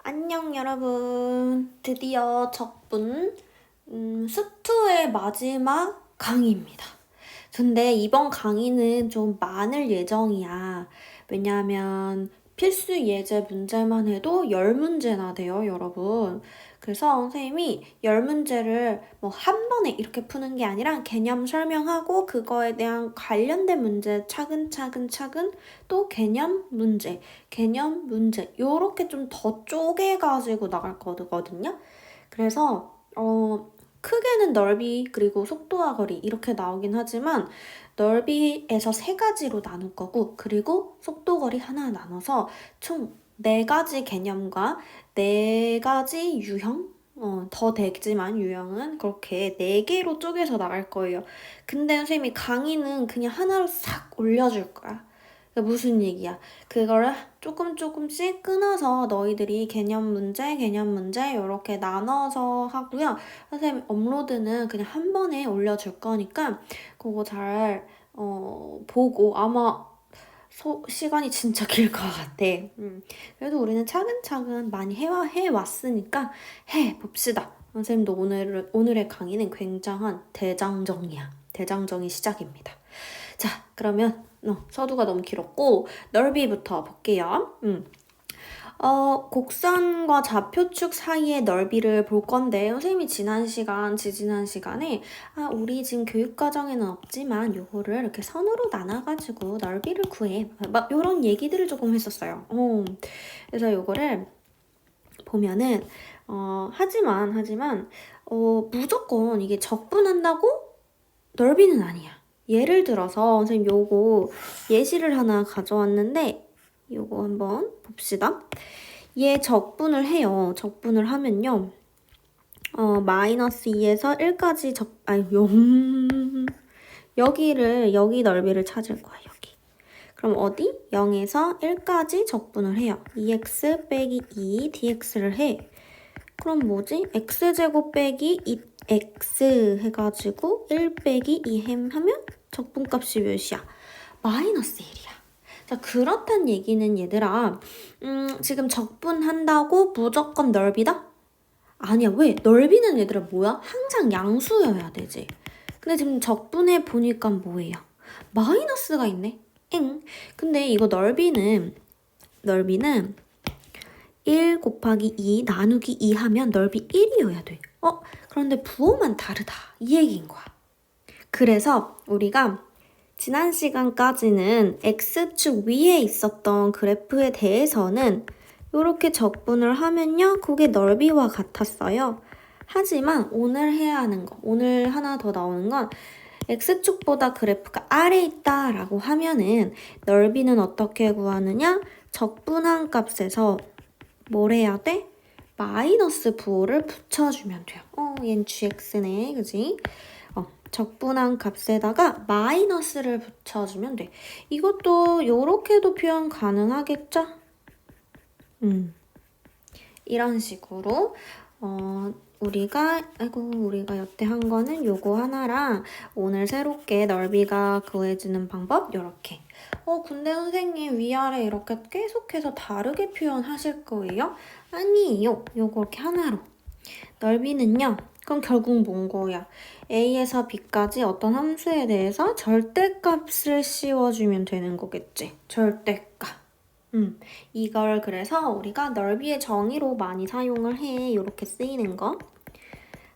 안녕 여러분. 드디어 적분 수투의 마지막 강의입니다. 근데 이번 강의는 좀 많을 예정이야. 왜냐하면 필수 예제 문제만 해도 10문제나 돼요, 여러분. 그래서 선생님이 10문제를 뭐 한 번에 이렇게 푸는 게 아니라 개념 설명하고 그거에 대한 관련된 문제 차근차근 또 개념 문제 요렇게 좀 더 쪼개가지고 나갈 거거든요. 그래서 크게는 넓이 그리고 속도와 거리 이렇게 나오긴 하지만 넓이에서 3가지로 나눌 거고 그리고 속도 거리 하나 나눠서 총 4가지 개념과 4가지 유형 더 되지만 유형은 그렇게 4개로 쪼개서 나갈 거예요. 근데 선생님이 강의는 그냥 하나로 싹 올려줄 거야. 그게 무슨 얘기야? 그거를 조금씩 끊어서 너희들이 개념 문제 이렇게 나눠서 하고요. 선생님 업로드는 그냥 한 번에 올려줄 거니까 그거 잘 보고 아마 시간이 진짜 길 것 같아. 그래도 우리는 차근차근 많이 해왔으니까 해봅시다. 선생님도 오늘의 강의는 굉장한 대장정이야. 대장정이 시작입니다. 자, 그러면 서두가 너무 길었고 넓이부터 볼게요. 곡선과 좌표축 사이의 넓이를 볼 건데 선생님이 지지난 시간에 우리 지금 교육과정에는 없지만 요거를 이렇게 선으로 나눠가지고 넓이를 구해 막 요런 얘기들을 조금 했었어요. 그래서 요거를 보면은 하지만 무조건 이게 적분한다고 넓이는 아니야. 예를 들어서 선생님 요거 예시를 하나 가져왔는데 요거 한번 봅시다. 얘 적분을 해요. 적분을 하면요. 마이너스 2에서 1까지 여기 넓이를 찾을 거야, 여기. 그럼 어디? 0에서 1까지 적분을 해요. 2x 빼기 2 dx를 해. 그럼 뭐지? x제곱 빼기 2x 해가지고 1 빼기 2 하면 적분값이 몇이야? 마이너스 1이야. 자, 그렇단 얘기는 얘들아, 지금 적분한다고 무조건 넓이다? 아니야. 왜? 넓이는 얘들아 뭐야? 항상 양수여야 되지. 근데 지금 적분해 보니까 뭐예요? 마이너스가 있네. 근데 이거 넓이는 1 곱하기 2 나누기 2 하면 넓이 1이어야 돼. 그런데 부호만 다르다. 이 얘기인 거야. 그래서 우리가 지난 시간까지는 X축 위에 있었던 그래프에 대해서는 이렇게 적분을 하면요. 그게 넓이와 같았어요. 하지만 오늘 해야 하는 거, 오늘 하나 더 나오는 건 X축보다 그래프가 아래에 있다라고 하면은 넓이는 어떻게 구하느냐? 적분한 값에서 뭘 해야 돼? 마이너스 부호를 붙여주면 돼요. 얜 gx네, 그지? 적분한 값에다가 마이너스를 붙여주면 돼. 이것도 요렇게도 표현 가능하겠죠? 이런 식으로 우리가 여태 한 거는 요거 하나랑 오늘 새롭게 넓이가 구해지는 방법 요렇게. 근데 선생님 위아래 이렇게 계속해서 다르게 표현하실 거예요? 아니에요. 요거 이렇게 하나로. 넓이는요. 그럼 결국 뭔 거야? A에서 B까지 어떤 함수에 대해서 절대값을 씌워주면 되는 거겠지. 절대값. 이걸 그래서 우리가 넓이의 정의로 많이 사용을 해. 이렇게 쓰이는 거.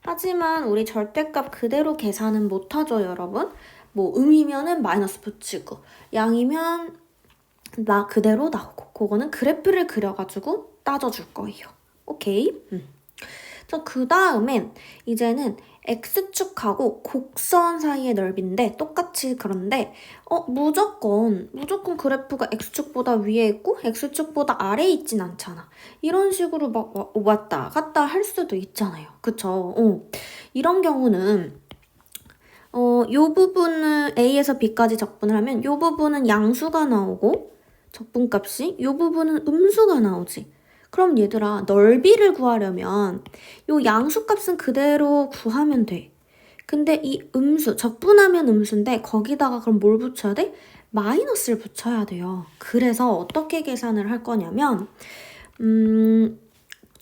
하지만 우리 절대값 그대로 계산은 못하죠, 여러분. 뭐 음이면은 마이너스 붙이고 양이면 그대로 나오고 그거는 그래프를 그려가지고 따져줄 거예요. 오케이? 그 다음엔 이제는 X축하고 곡선 사이의 넓이인데 똑같이 그런데 무조건 그래프가 X축보다 위에 있고 X축보다 아래에 있진 않잖아. 이런 식으로 막 왔다 갔다 할 수도 있잖아요. 그쵸? 이런 경우는 요 부분은 A에서 B까지 적분을 하면 요 부분은 양수가 나오고 적분값이 요 부분은 음수가 나오지. 그럼 얘들아 넓이를 구하려면 요 양수값은 그대로 구하면 돼. 근데 이 음수, 적분하면 음수인데 거기다가 그럼 뭘 붙여야 돼? 마이너스를 붙여야 돼요. 그래서 어떻게 계산을 할 거냐면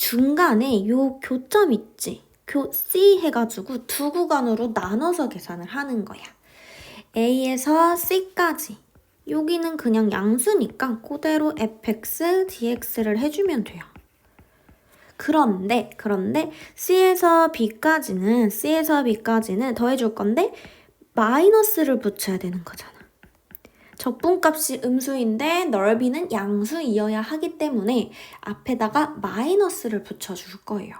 중간에 요 교점 있지? C 해가지고 두 구간으로 나눠서 계산을 하는 거야. A에서 C까지. 여기는 그냥 양수니까 그대로 fx, dx를 해주면 돼요. 그런데 C에서 B까지는 더해줄 건데 마이너스를 붙여야 되는 거잖아. 적분값이 음수인데 넓이는 양수이어야 하기 때문에 앞에다가 마이너스를 붙여줄 거예요.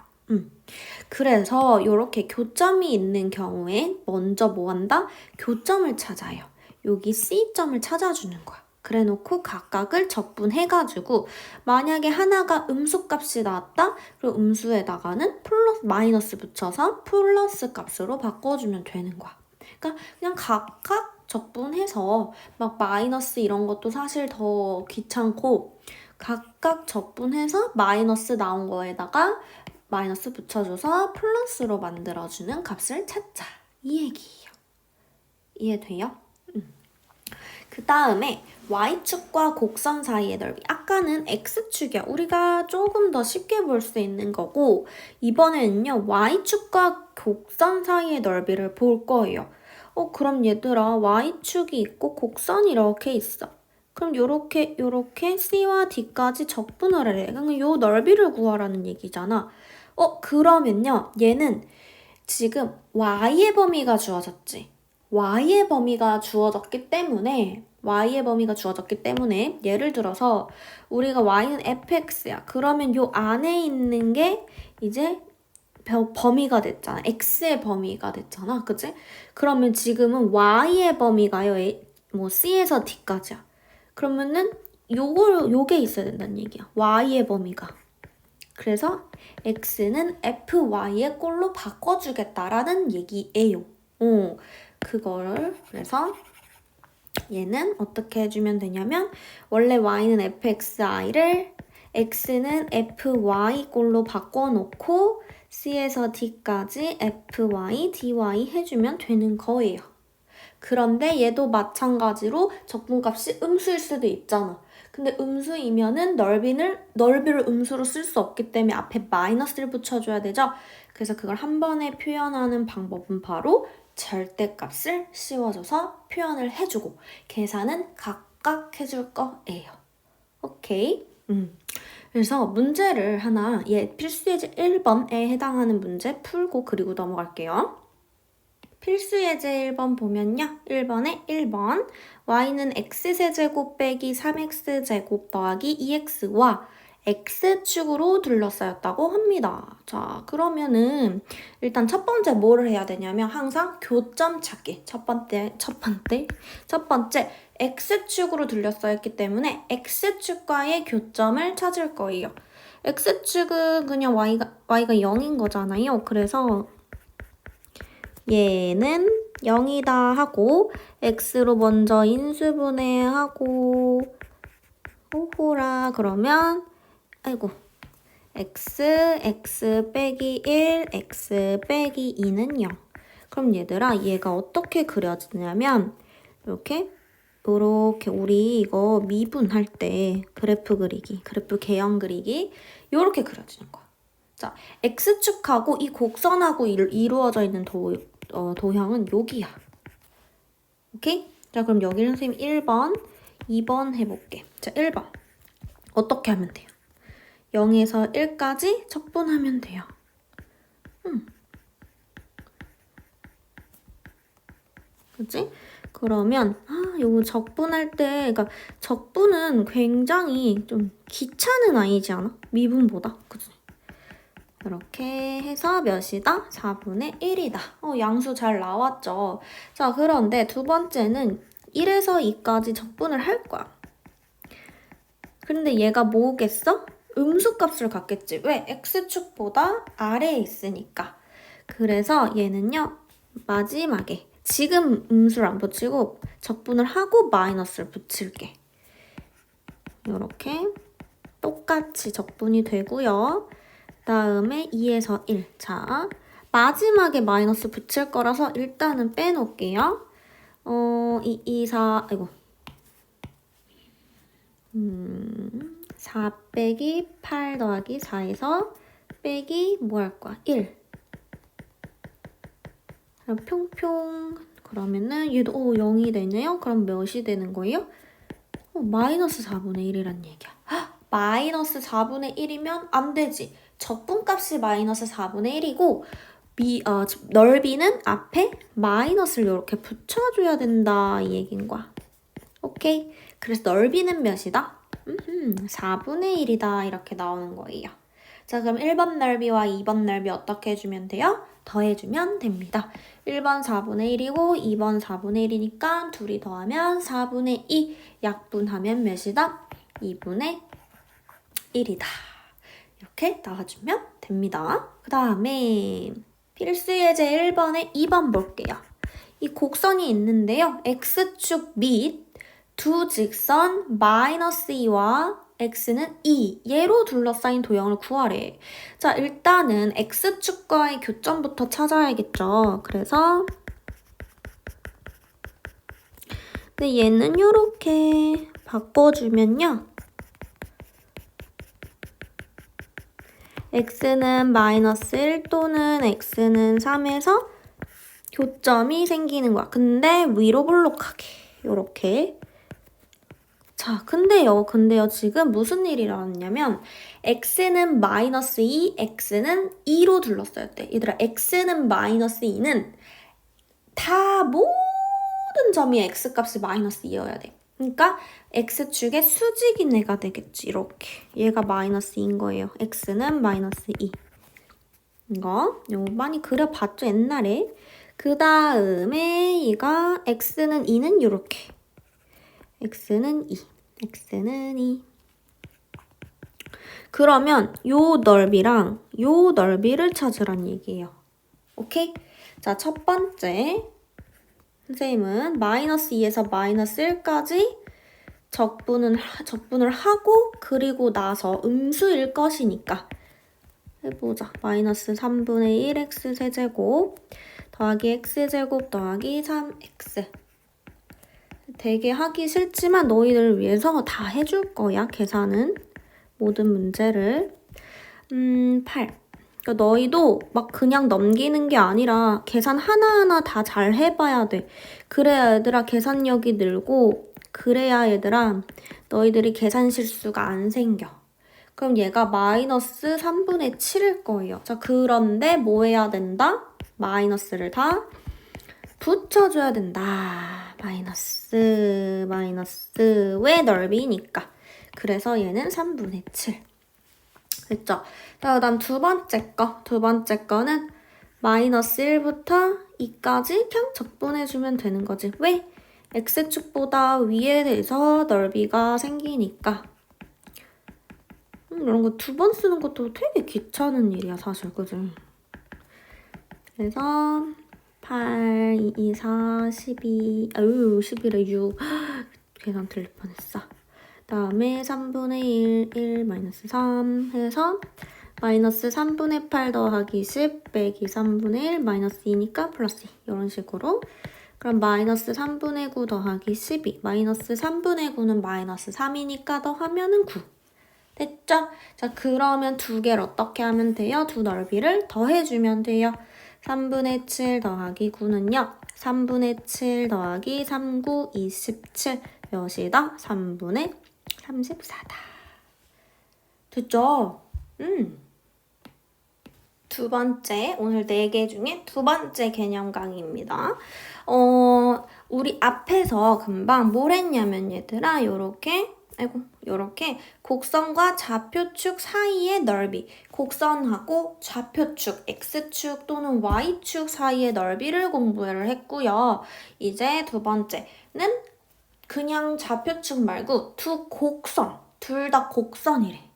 그래서 이렇게 교점이 있는 경우에 먼저 뭐 한다? 교점을 찾아요. 여기 C점을 찾아주는 거야. 그래놓고 각각을 적분해가지고 만약에 하나가 음수값이 나왔다? 그럼 음수에다가는 마이너스 붙여서 플러스 값으로 바꿔주면 되는 거야. 그러니까 그냥 각각 적분해서 막 마이너스 이런 것도 사실 더 귀찮고 각각 적분해서 마이너스 나온 거에다가 마이너스 붙여줘서 플러스로 만들어주는 값을 찾자. 이 얘기예요. 이해돼요? 그 다음에 Y축과 곡선 사이의 넓이. 아까는 X축이야. 우리가 조금 더 쉽게 볼 수 있는 거고 이번에는요. Y축과 곡선 사이의 넓이를 볼 거예요. 그럼 얘들아 Y축이 있고 곡선이 이렇게 있어. 그럼 요렇게 C와 D까지 적분을 해. 그러니까 요 넓이를 구하라는 얘기잖아. 그러면요. 얘는 지금 Y의 범위가 주어졌지. Y의 범위가 주어졌기 때문에 예를 들어서 우리가 Y는 fx야. 그러면 요 안에 있는 게 이제 범위가 됐잖아. X의 범위가 됐잖아. 그치? 그러면 지금은 Y의 범위가요. 뭐 C에서 D까지야. 그러면은 요게 있어야 된다는 얘기야. Y의 범위가. 그래서 X는 FY의 꼴로 바꿔주겠다라는 얘기예요. 그거를 그래서 얘는 어떻게 해주면 되냐면 원래 Y는 fxi를 X는 fy 꼴로 바꿔놓고 C에서 D까지 fy, dy 해주면 되는 거예요. 그런데 얘도 마찬가지로 적분값이 음수일 수도 있잖아. 근데 음수이면은 넓이를 음수로 쓸 수 없기 때문에 앞에 마이너스를 붙여줘야 되죠. 그래서 그걸 한 번에 표현하는 방법은 바로 절대값을 씌워줘서 표현을 해주고 계산은 각각 해줄 거예요. 오케이? 그래서 문제를 하나 필수예제 1번에 해당하는 문제 풀고 그리고 넘어갈게요. 필수예제 1번 보면요. 1번에 1번 y는 x세제곱 빼기 3x제곱 더하기 2x와 x축으로 둘러싸였다고 합니다. 자, 그러면은 일단 첫 번째 뭐를 해야 되냐면 항상 교점 찾기. 첫 번째 x축으로 둘러싸였기 때문에 x축과의 교점을 찾을 거예요. x축은 그냥 y가 0인 거잖아요. 그래서 얘는 0이다 하고 x로 먼저 인수분해하고 호호라 그러면 x 빼기 1, x 빼기 2는 0. 그럼 얘들아 얘가 어떻게 그려지냐면 이렇게 우리 이거 미분할 때 그래프 개형 그리기 이렇게 그려지는 거야. 자, x축하고 이 곡선하고 이루어져 있는 도형은 여기야. 오케이? 자, 그럼 여기는 선생님 1번, 2번 해볼게. 자, 1번. 어떻게 하면 돼요? 0에서 1까지 적분하면 돼요. 그치? 그러면 요거 적분할 때 그러니까 적분은 굉장히 좀 귀찮은 아이지 않아? 미분보다. 그치? 이렇게 해서 몇이다? 4분의 1이다. 양수 잘 나왔죠? 자, 그런데 두 번째는 1에서 2까지 적분을 할 거야. 근데 얘가 뭐겠어? 음수값을 갖겠지. 왜? x축보다 아래에 있으니까. 그래서 얘는요. 마지막에 지금 음수를 안 붙이고 적분을 하고 마이너스를 붙일게. 이렇게 똑같이 적분이 되고요. 다음에 2에서 1. 자, 마지막에 마이너스 붙일 거라서 일단은 빼놓을게요. 4 빼기 8 더하기 4에서 빼기 뭐 할 거야? 1. 그럼 평평. 그러면은 얘도 0이 되네요. 그럼 몇이 되는 거예요? 마이너스 4분의 1이란 얘기야. 헉, 마이너스 4분의 1이면 안 되지. 적분값이 마이너스 4분의 1이고 넓이는 앞에 마이너스를 이렇게 붙여줘야 된다 이 얘기인 거야. 오케이? 그래서 넓이는 몇이다? 4분의 1이다 이렇게 나오는 거예요. 자, 그럼 1번 넓이와 2번 넓이 어떻게 해주면 돼요? 더해주면 됩니다. 1번 4분의 1이고 2번 4분의 1이니까 둘이 더하면 4분의 2 약분하면 몇이다? 2분의 1이다. 이렇게 나와주면 됩니다. 그 다음에 필수 예제 1번에 2번 볼게요. 이 곡선이 있는데요. X축 및 두 직선 마이너스 2와 x는 2, 얘로 둘러싸인 도형을 구하래. 자, 일단은 x축과의 교점부터 찾아야겠죠. 그래서 근데 얘는 이렇게 바꿔주면요. x는 마이너스 1 또는 x는 3에서 교점이 생기는 거야. 근데 위로 볼록하게 이렇게. 자, 근데요, 지금 무슨 일이 일어났냐면 x는 마이너스 2, x는 2로 둘러싸야 돼. 얘들아, x는 마이너스 2는 다 모든 점이 x값이 마이너스 2여야 돼. 그러니까 x축의 수직인 애가 되겠지, 이렇게. 얘가 마이너스 2인 거예요. x는 마이너스 2. 이거 많이 그려봤죠, 옛날에. 그 다음에 얘가 x는 2는 이렇게. x는 2. x는 2. 그러면 요 넓이랑 요 넓이를 찾으란 얘기예요. 오케이? 자, 첫 번째. 선생님은 마이너스 2에서 마이너스 1까지 적분을 하고 그리고 나서 음수일 것이니까 해보자. 마이너스 3분의 1 x 세제곱 더하기 x제곱 더하기 3x. 되게 하기 싫지만 너희들을 위해서 다 해줄 거야, 계산은. 모든 문제를. 8. 그러니까 너희도 막 그냥 넘기는 게 아니라 계산 하나하나 다 잘 해봐야 돼. 그래야 얘들아 계산력이 늘고 그래야 얘들아 너희들이 계산 실수가 안 생겨. 그럼 얘가 마이너스 3분의 7일 거예요. 자, 그런데 뭐 해야 된다? 마이너스를 다 붙여줘야 된다. 마이너스의 넓이니까. 그래서 얘는 3분의 7. 됐죠? 자, 그다음 두 번째 거는 마이너스 1부터 2까지 그냥 적분해주면 되는 거지. 왜? x축보다 위에 대해서 넓이가 생기니까. 이런 거 두 번 쓰는 것도 되게 귀찮은 일이야, 사실. 그지? 그래서 8, 2, 2, 4, 12, 11에 6. 계산 틀릴 뻔했어. 다음에 3분의 1, 마이너스 3 해서 마이너스 3분의 8 더하기 10 빼기 3분의 1 마이너스 2니까 플러스 2. 이런 식으로. 그럼 마이너스 3분의 9 더하기 12. 마이너스 3분의 9는 마이너스 3이니까 더하면은 9. 됐죠? 자, 그러면 두 개를 어떻게 하면 돼요? 두 넓이를 더해주면 돼요. 3분의 7 더하기 9는요. 3분의 7 더하기 3, 9, 27 몇이다? 3분의 34다. 됐죠? 두 번째, 오늘 4개 중에 두 번째 개념 강의입니다. 우리 앞에서 금방 뭘 했냐면 얘들아, 요렇게 곡선과 좌표축 사이의 넓이, 곡선하고 좌표축, x축 또는 y축 사이의 넓이를 공부를 했고요. 이제 두 번째는 그냥 좌표축 말고 두 곡선, 둘 다 곡선이래.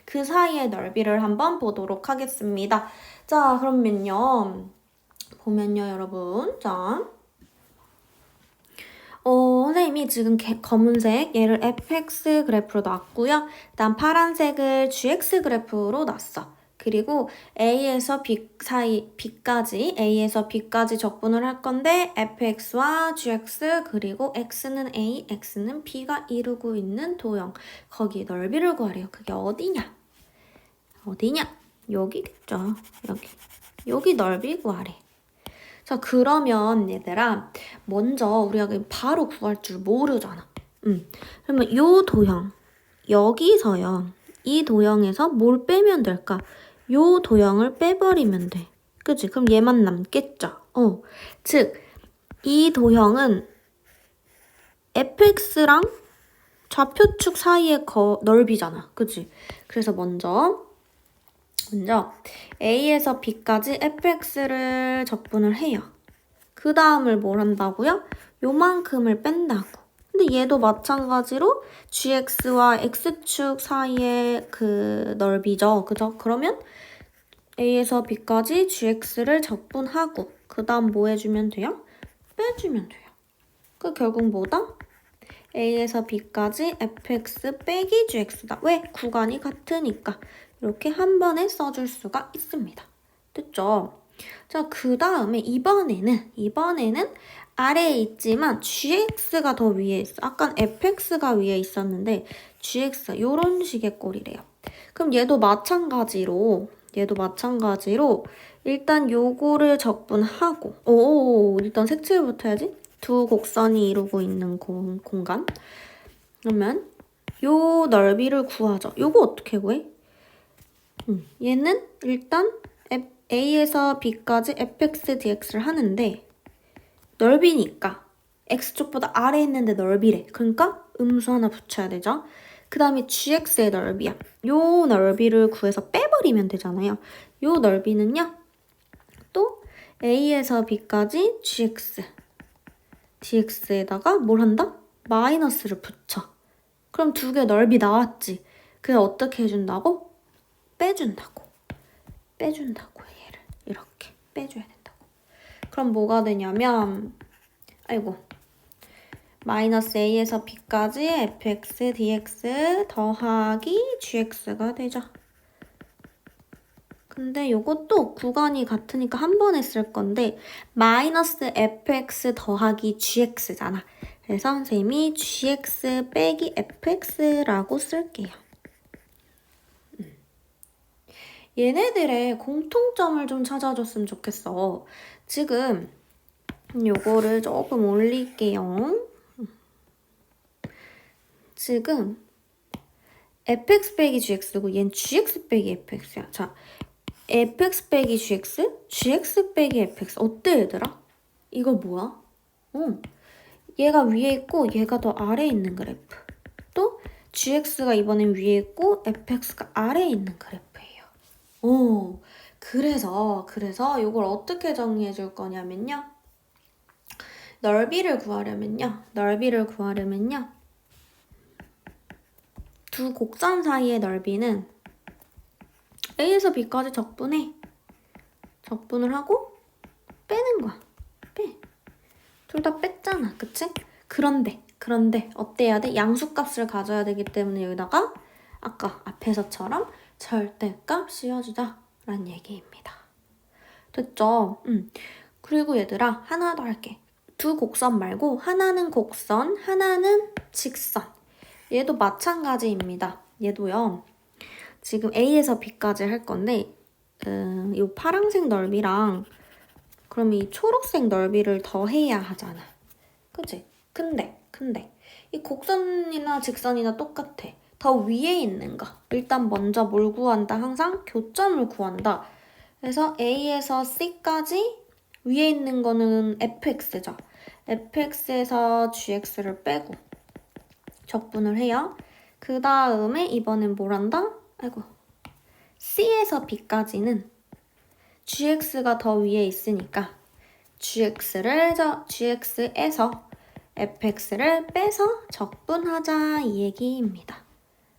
그 사이의 넓이를 한번 보도록 하겠습니다. 자, 그러면요. 보면요, 여러분. 자. 선생님이 지금 검은색 얘를 fx 그래프로 놨고요. 일단 파란색을 gx 그래프로 놨어. 그리고 A에서 B까지 적분을 할 건데 fx와 gx 그리고 x는 A, x는 B가 이루고 있는 도형. 거기 넓이를 구하래요. 그게 어디냐? 여기겠죠. 여기 넓이 구하래. 자, 그러면 얘들아, 먼저 우리가 바로 구할 줄 모르잖아. 그러면 요 도형, 여기서요. 이 도형에서 뭘 빼면 될까? 요 도형을 빼버리면 돼. 그치? 그럼 얘만 남겠죠? 즉, 이 도형은 fx랑 좌표축 사이의 넓이잖아. 그치? 그래서 먼저 A에서 B까지 fx를 적분을 해요. 그 다음을 뭘 한다고요? 요만큼을 뺀다고. 근데 얘도 마찬가지로 gx와 x축 사이의 그 넓이죠. 그죠? 그러면 A에서 B까지 gx를 적분하고 그 다음 뭐 해주면 돼요? 빼주면 돼요. 그 결국 뭐다? A에서 B까지 fx 빼기 gx다. 왜? 구간이 같으니까. 이렇게 한 번에 써줄 수가 있습니다. 됐죠? 자, 그 다음에 이번에는 아래에 있지만 gx가 더 위에 있어. 아까 fx가 위에 있었는데 gx가 이런 식의 꼴이래요. 그럼 얘도 마찬가지로 일단 요거를 적분하고 일단 색칠부터 해야지. 두 곡선이 이루고 있는 공간. 그러면 요 넓이를 구하죠. 요거 어떻게 구해? 얘는 일단 A에서 B까지 fx dx를 하는데 넓이니까 x쪽보다 아래에 있는데 넓이래. 그러니까 음수 하나 붙여야 되죠. 그 다음에 gx의 넓이야. 요 넓이를 구해서 빼버리면 되잖아요. 요 넓이는요. 또 A에서 B까지 dx에다가 뭘 한다? 마이너스를 붙여. 그럼 두 개 넓이 나왔지. 그래서 어떻게 해준다고? 빼준다고 얘를 이렇게 빼줘야 된다고. 그럼 뭐가 되냐면 마이너스 a에서 b까지 fx dx 더하기 gx가 되죠. 근데 요것도 구간이 같으니까 한 번에 쓸 건데 마이너스 fx 더하기 gx잖아. 그래서 선생님이 gx 빼기 fx라고 쓸게요. 얘네들의 공통점을 좀 찾아줬으면 좋겠어. 지금 요거를 조금 올릴게요. 지금 fx 빼기 gx고 얘는 gx 빼기 fx야. 자, fx 빼기 gx 빼기 fx 어때 얘들아? 이거 뭐야? 얘가 위에 있고 얘가 더 아래에 있는 그래프. 또 gx가 이번엔 위에 있고 fx가 아래에 있는 그래프예요. 그래서 이걸 어떻게 정리해 줄 거냐면요. 넓이를 구하려면요. 두 곡선 사이의 넓이는 A에서 B까지 적분을 하고 빼는 거야. 둘 다 뺐잖아. 그치? 그런데 어때야 돼? 양수값을 가져야 되기 때문에 여기다가 아까 앞에서처럼 절대값 씌워주자 라는 얘기입니다. 됐죠? 그리고 얘들아 하나 더 할게. 두 곡선 말고 하나는 곡선, 하나는 직선. 얘도 마찬가지입니다. 얘도요. 지금 A에서 B까지 할 건데 이 파란색 넓이랑 그럼 이 초록색 넓이를 더해야 하잖아. 그치? 근데 이 곡선이나 직선이나 똑같아. 더 위에 있는 거. 일단 먼저 뭘 구한다? 항상 교점을 구한다. 그래서 A에서 C까지 위에 있는 거는 fx죠. fx에서 gx를 빼고 적분을 해요. 그 다음에 이번엔 뭘 한다? C에서 B까지는 gx가 더 위에 있으니까 gx에서 fx를 빼서 적분하자 이 얘기입니다.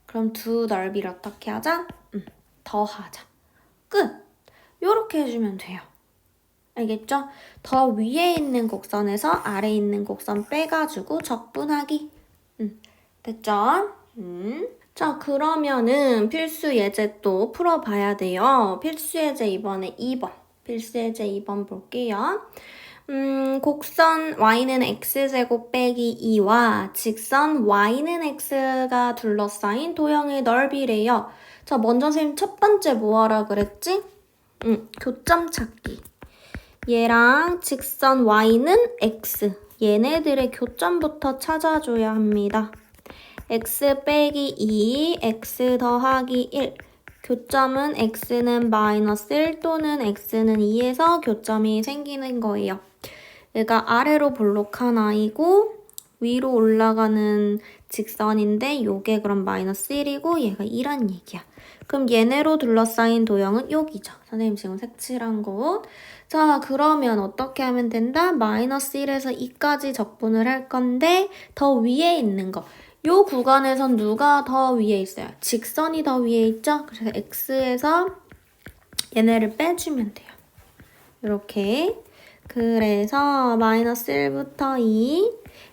그럼 두 넓이를 어떻게 하자? 더하자. 끝! 요렇게 해주면 돼요. 알겠죠? 더 위에 있는 곡선에서 아래에 있는 곡선 빼가지고 적분하기. 됐죠? 자, 그러면은 필수 예제 또 풀어봐야 돼요. 필수 예제 이번에 2번. 필수 예제 2번 볼게요. 곡선 y는 x제곱 빼기 2와 직선 y는 x가 둘러싸인 도형의 넓이래요. 자, 먼저 선생님 첫 번째 뭐 하라 그랬지? 교점 찾기. 얘랑 직선 y는 x. 얘네들의 교점부터 찾아줘야 합니다. x 빼기 2, x 더하기 1. 교점은 x는 마이너스 1 또는 x는 2에서 교점이 생기는 거예요. 얘가 아래로 볼록한 아이고 위로 올라가는 직선인데 요게 그럼 마이너스 1이고 얘가 2란 얘기야. 그럼 얘네로 둘러싸인 도형은 여기죠. 선생님 지금 색칠한 곳. 자, 그러면 어떻게 하면 된다? 마이너스 1에서 2까지 적분을 할 건데 더 위에 있는 거. 요 구간에선 누가 더 위에 있어요? 직선이 더 위에 있죠? 그래서 x에서 얘네를 빼주면 돼요. 이렇게. 그래서 마이너스 1부터 2,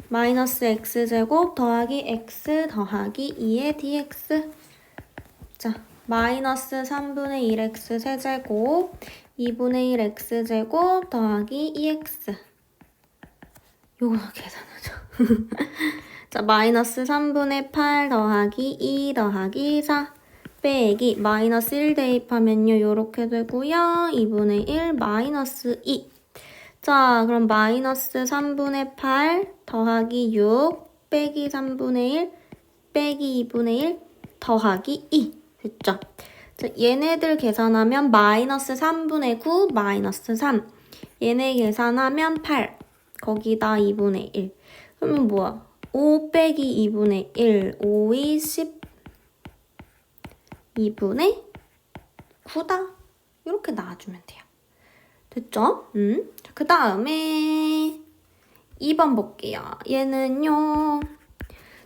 마이너스 x제곱 더하기 x 더하기 2의 dx. 자, 마이너스 3분의 1x 세제곱 2분의 1 x제곱 더하기 2x. 요거 계산하죠. 자, 마이너스 3분의 8 더하기 2 더하기 4 빼기 마이너스 1 대입하면요 요렇게 되고요. 2분의 1 마이너스 2. 자, 그럼 마이너스 3분의 8 더하기 6 빼기 3분의 1 빼기 2분의 1 더하기 2. 됐죠? 자, 얘네들 계산하면 마이너스 3분의 9 마이너스 3. 얘네 계산하면 8. 거기다 2분의 1. 그러면 뭐야? 5 빼기 2분의 1. 5이 10. 2분의 9다. 이렇게 나와주면 돼요. 됐죠? 그 다음에 2번 볼게요. 얘는요.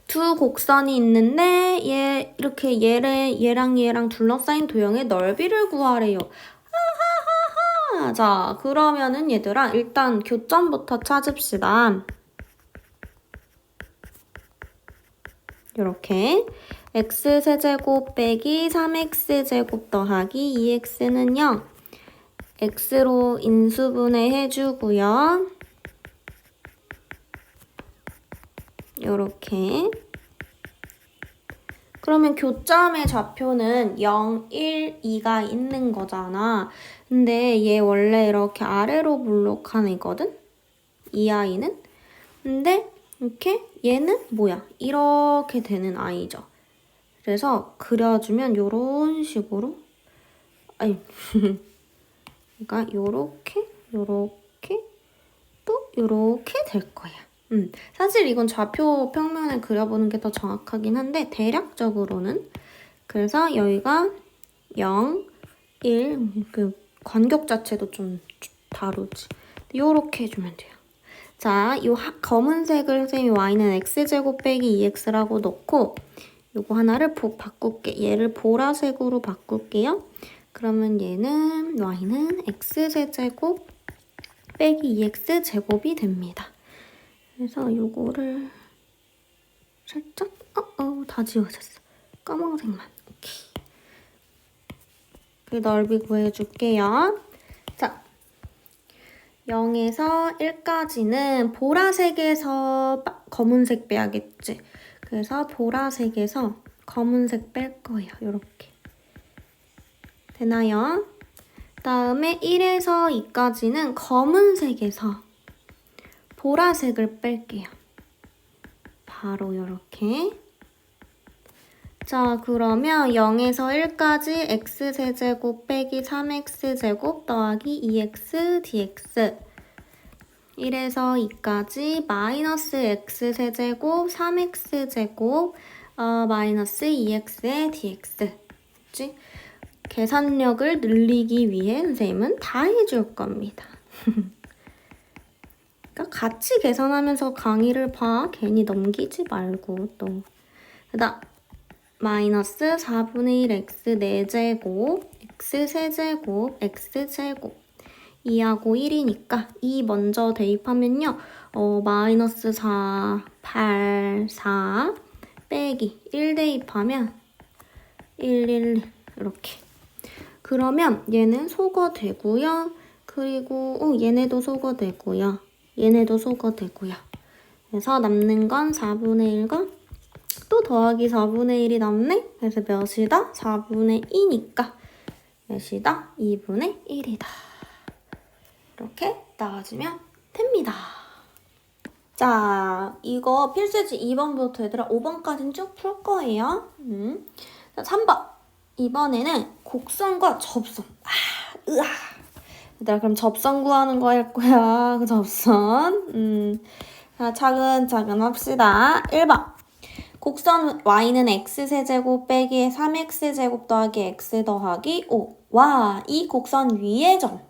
두 곡선이 있는데 얘 이렇게 얘랑 둘러싸인 도형의 넓이를 구하래요. 하하하하. 자, 그러면은 얘들아 일단 교점부터 찾읍시다. 이렇게 x세제곱 빼기 3x제곱 더하기 2x는 0. x로 인수분해 해주고요. 이렇게. 그러면 교점의 좌표는 0, 1, 2가 있는 거잖아. 근데 얘 원래 이렇게 아래로 볼록한 애거든? 이 아이는? 근데 이렇게 얘는 뭐야? 이렇게 되는 아이죠. 그래서 그려주면 요런 식으로 아니 그러니까 요렇게 또 요렇게 될 거야. 사실 이건 좌표 평면을 그려보는 게 더 정확하긴 한데 대략적으로는 그래서 여기가 0, 1, 그 간격 자체도 좀 다르지. 요렇게 해주면 돼요. 자, 요 검은색을 선생님이 y는 x제곱 빼기 2x라고 넣고 요거 하나를 바꿀게. 얘를 보라색으로 바꿀게요. 그러면 얘는 y는 x세제곱 빼기 2x제곱이 됩니다. 그래서 요거를 살짝 다 지워졌어. 까만색만. 오케이. 그 넓이 구해줄게요. 자, 0에서 1까지는 보라색에서 검은색 빼야겠지. 그래서 보라색에서 검은색 뺄 거예요. 이렇게. 되나요? 다음에 1에서 2까지는 검은색에서 보라색을 뺄게요. 바로 이렇게. 자, 그러면 0에서 1까지 x세제곱 빼기 3x제곱 더하기 2x dx 1에서 2까지 마이너스 x세제곱 3x제곱 마이너스 2x의 dx 그치? 계산력을 늘리기 위해 선생님은 다 해줄 겁니다. 그러니까 같이 계산하면서 강의를 봐. 괜히 넘기지 말고 또. 그다음 마이너스 4분의 1 x 4제곱 x 세제곱 x제곱 2하고 1이니까 2 먼저 대입하면요. 마이너스 4, 8, 4 빼기 1 대입하면 1, 1 이렇게. 그러면 얘는 소거 되고요. 그리고 얘네도 소거되고요. 얘네도 소거되고요. 그래서 남는 건 4분의 1과 또 더하기 4분의 1이 남네? 그래서 몇이다? 4분의 2니까 몇이다? 2분의 1이다. 이렇게 나와주면 됩니다. 자, 이거 필수지 2번부터 얘들아 5번까지는 쭉 풀 거예요. 자, 3번. 이번에는 곡선과 접선. 으아. 얘들아, 그럼 접선 구하는 거 할 거야. 그 접선. 자, 차근차근 합시다. 1번. 곡선 y는 x세제곱 빼기 3x제곱 더하기 x 더하기 5. 와, 이 곡선 위의 점.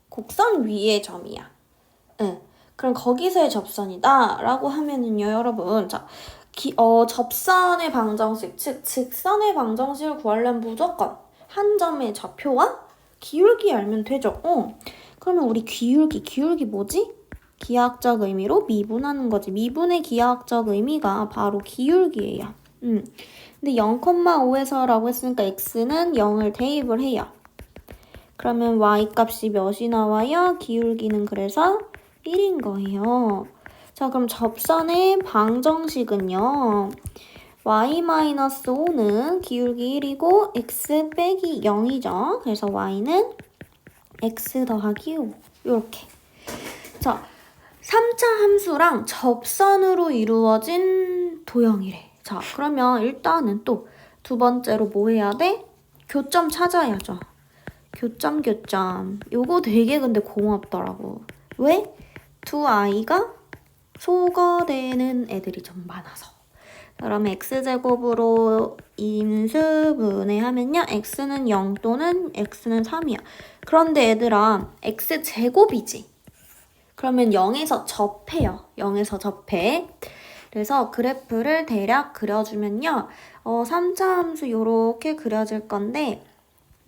곡선 위의 점이야. 응. 그럼 거기서의 접선이다 라고 하면은요, 여러분. 자, 접선의 방정식, 즉 직선의 방정식을 구하려면 무조건 한 점의 좌표와 기울기 알면 되죠. 그러면 우리 기울기 뭐지? 기하학적 의미로 미분하는 거지. 미분의 기하학적 의미가 바로 기울기예요. 근데 0,5에서라고 했으니까 x는 0을 대입을 해요. 그러면 y 값이 몇이 나와요? 기울기는 그래서 1인 거예요. 자, 그럼 접선의 방정식은요. y-5는 기울기 1이고 x 빼기 0이죠. 그래서 y는 x 더하기 5. 이렇게. 자, 3차 함수랑 접선으로 이루어진 도형이래. 자, 그러면 일단은 또 두 번째로 뭐 해야 돼? 교점 찾아야죠. 교점. 요거 되게 근데 고맙더라고. 왜? 두 아이가 소거되는 애들이 좀 많아서. 그러면 x제곱으로 인수분해하면요. x는 0 또는 x는 3이야. 그런데 얘들아, x제곱이지. 그러면 0에서 접해요. 0에서 접해. 그래서 그래프를 대략 그려주면요. 3차 함수 요렇게 그려질 건데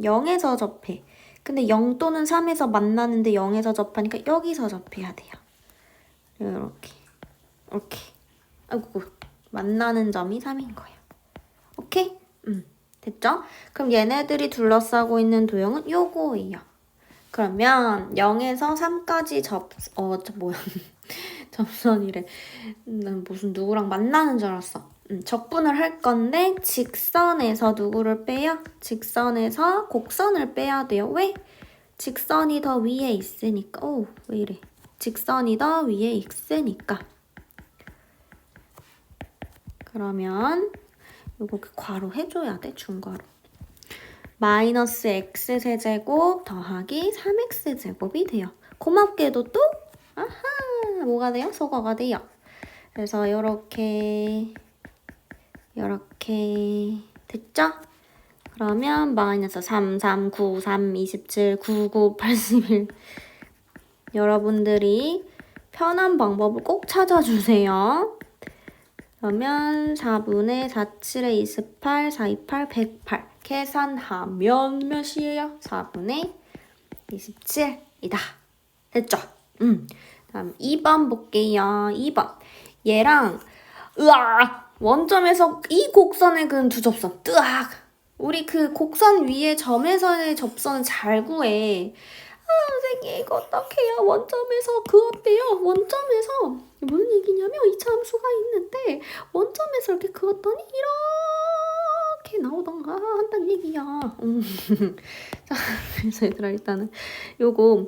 0에서 접해. 근데 0 또는 3에서 만나는데 0에서 접하니까 여기서 접해야 돼요. 이렇게. 아이고, 만나는 점이 3인 거예요. 오케이? 됐죠? 그럼 얘네들이 둘러싸고 있는 도형은 요거예요. 그러면 0에서 3까지 접선이래. 난 무슨 누구랑 만나는 줄 알았어. 적분을 할 건데 직선에서 누구를 빼요? 직선에서 곡선을 빼야 돼요. 왜? 직선이 더 위에 있으니까. 왜 이래? 직선이 더 위에 있으니까. 그러면 요거 괄호 해줘야 돼. 중괄호. 마이너스 x세제곱 더하기 3x제곱이 돼요. 고맙게도 또 뭐가 돼요? 소거가 돼요. 그래서 요렇게 됐죠? 그러면 마이너스 3, 3, 9, 3, 27, 9, 9, 81 여러분들이 편한 방법을 꼭 찾아주세요. 그러면 4분의 4, 7에 28, 4, 28, 108 계산하면 몇이에요? 4분의 27이다. 됐죠? 다음 2번 볼게요. 2번. 얘랑 원점에서 이 곡선에 그은 두 접선. 우리 그 곡선 위에 점에서의 접선은 잘 구해. 선생님 이거 어떡해요? 원점에서 그었대요. 원점에서 무슨 얘기냐면 2차 함수가 있는데 원점에서 이렇게 그었더니 이렇게 나오던가 한다는 얘기야. 자, 그래서 얘들아 일단은 요거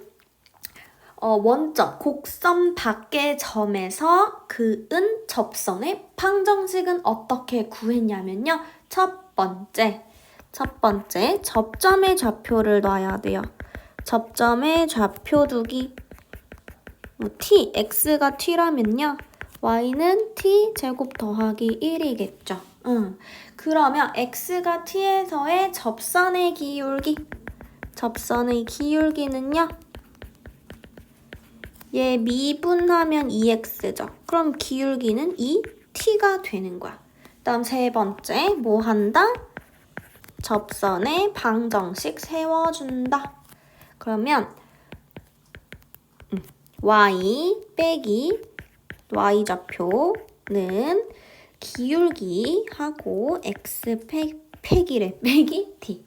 원점, 곡선 밖의 점에서 그은 접선의 방정식은 어떻게 구했냐면요. 첫 번째, 접점의 좌표를 놔야 돼요. 접점의 좌표 두기. t, x가 t라면요. y는 t 제곱 더하기 1이겠죠. 그러면 x가 t에서의 접선의 기울기는요. 얘 미분하면 2x죠. 그럼 기울기는 2t가 되는 거야. 다음 세 번째, 뭐 한다? 접선의 방정식 세워준다. 그러면 y 빼기 y좌표는 기울기하고 x 빼기 t.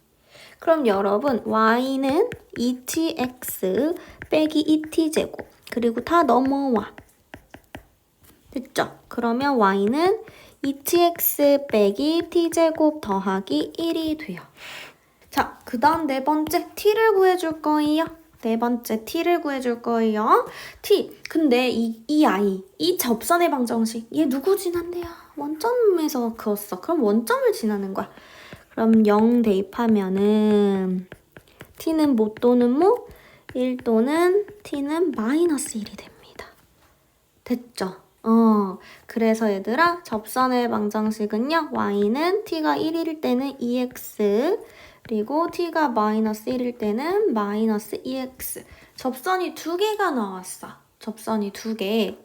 그럼 여러분 y는 2tx 빼기 2t제곱 그리고 다 넘어와. 됐죠? 그러면 y는 2tx 빼기 t제곱 더하기 1이 돼요. 자, 그 다음 네 번째 t를 구해줄 거예요. 네 번째 t를 구해줄 거예요. t. 근데 이 아이, 이 접선의 방정식, 얘 누구 지난대요? 원점에서 그었어. 그럼 원점을 지나는 거야. 그럼 0 대입하면은 t는 뭐 또는 뭐? 1 또는 t는 마이너스 1이 됩니다. 됐죠? 그래서 얘들아 접선의 방정식은요. y는 t가 1일 때는 2x 그리고 t가 마이너스 1일 때는 마이너스 2x. 접선이 두 개가 나왔어. 접선이 두 개.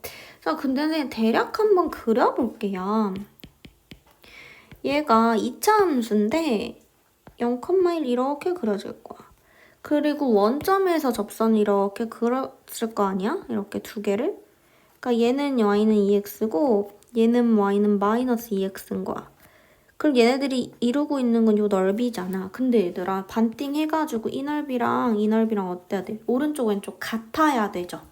자, 근데 대략 한번 그려볼게요. 얘가 2차 함수인데 0,1 이렇게 그려질 거야. 그리고 원점에서 접선을 이렇게 그렸을 거 아니야? 이렇게 두 개를. 그러니까 얘는 y는 2x고 얘는 y는 마이너스 2x인 거야. 그럼 얘네들이 이루고 있는 건 요 넓이잖아. 근데 얘들아 반띵 해가지고 이 넓이랑 이 넓이랑 어때야 돼? 오른쪽 왼쪽 같아야 되죠.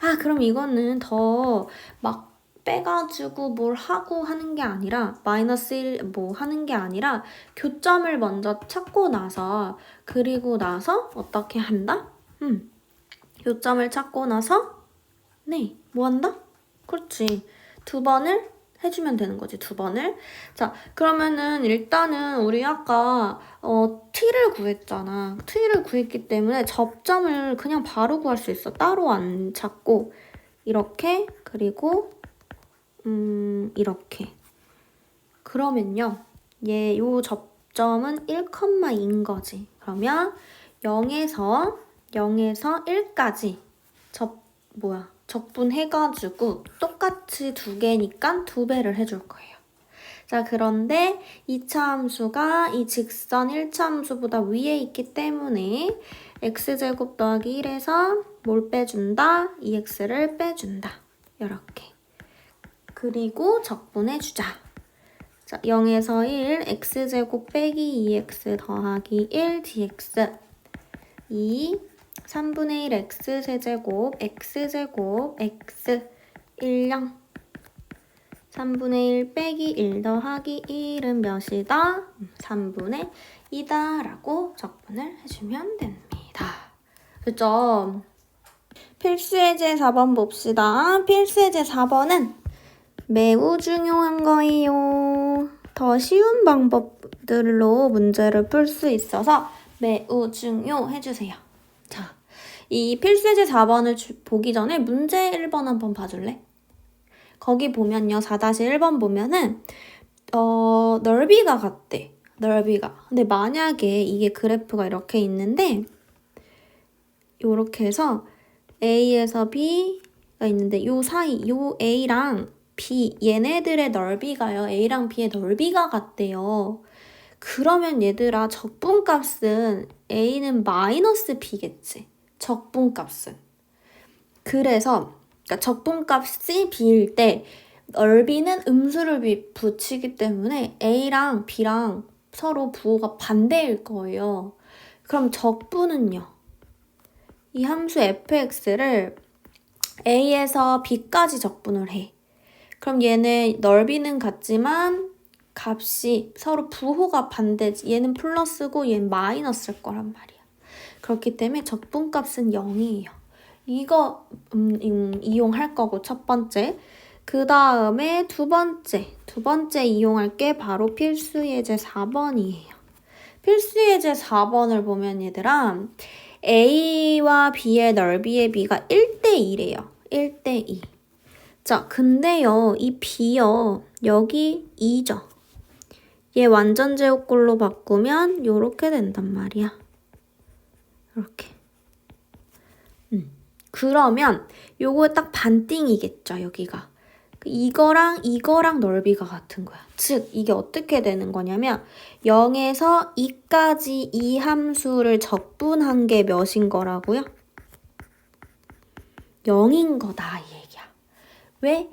아 그럼 이거는 더 막 빼가지고 뭘 하고 하는 게 아니라 마이너스 1 뭐 하는 게 아니라 교점을 먼저 찾고 나서 그리고 나서 어떻게 한다? 교점을 찾고 나서 네, 뭐 한다? 그렇지. 두 번을 해주면 되는 거지, 두 번을. 자, 그러면은 일단은 우리 아까 t를 구했잖아. t를 구했기 때문에 접점을 그냥 바로 구할 수 있어. 따로 안 찾고 이렇게 그리고 이렇게. 그러면요. 요 접점은 1,2인 거지. 그러면 0에서 1까지 적분해가지고 똑같이 두 개니까 두 배를 해줄 거예요. 자, 그런데 2차 함수가 이 직선 1차 함수보다 위에 있기 때문에 x제곱 더하기 1에서 뭘 빼준다? 2x를 빼준다. 이렇게. 그리고 적분해주자. 자, 0에서 1, x제곱 빼기 2x 더하기 1 dx 2 3분의 1 x 세제곱 x제곱 x 1, 0 3분의 1 빼기 1 더하기 1은 몇이다? 3분의 2다 라고 적분을 해주면 됩니다. 그죠? 필수예제 4번 봅시다. 필수예제 4번은 매우 중요한 거예요. 더 쉬운 방법들로 문제를 풀 수 있어서 매우 중요해주세요. 자, 이 필수예제 4번을 보기 전에 문제 1번 한번 봐줄래? 거기 보면요. 4-1번 보면은 넓이가 같대. 넓이가. 근데 만약에 이게 그래프가 이렇게 있는데 요렇게 해서 A에서 B가 있는데 요 사이 요 A랑 B 얘네들의 넓이가요. A랑 B의 넓이가 같대요. 그러면 얘들아 적분값은 A는 마이너스 B겠지. 적분값은. 그래서 그러니까 적분값이 B일 때 넓이는 음수를 붙이기 때문에 A랑 B랑 서로 부호가 반대일 거예요. 그럼 적분은요. 이 함수 fx를 A에서 B까지 적분을 해. 그럼 얘네 넓이는 같지만 값이 서로 부호가 반대지. 얘는 플러스고 얘는 마이너스일 거란 말이야. 그렇기 때문에 적분값은 0이에요. 이거 이용할 거고 첫 번째. 그 다음에 두 번째 이용할 게 바로 필수예제 4번이에요. 필수예제 4번을 보면 얘들아 A와 B의 넓이의 B가 1대2래요. 1대2. 자, 근데요, 이 B요, 여기 2죠. 얘 완전 제곱꼴로 바꾸면 요렇게 된단 말이야. 이렇게. 그러면 요거 딱 반띵이겠죠, 여기가. 이거랑 넓이가 같은 거야. 즉, 이게 어떻게 되는 거냐면 0에서 2까지 이 함수를 적분한 게 몇인 거라고요? 0인 거다, 이 얘기야. 왜?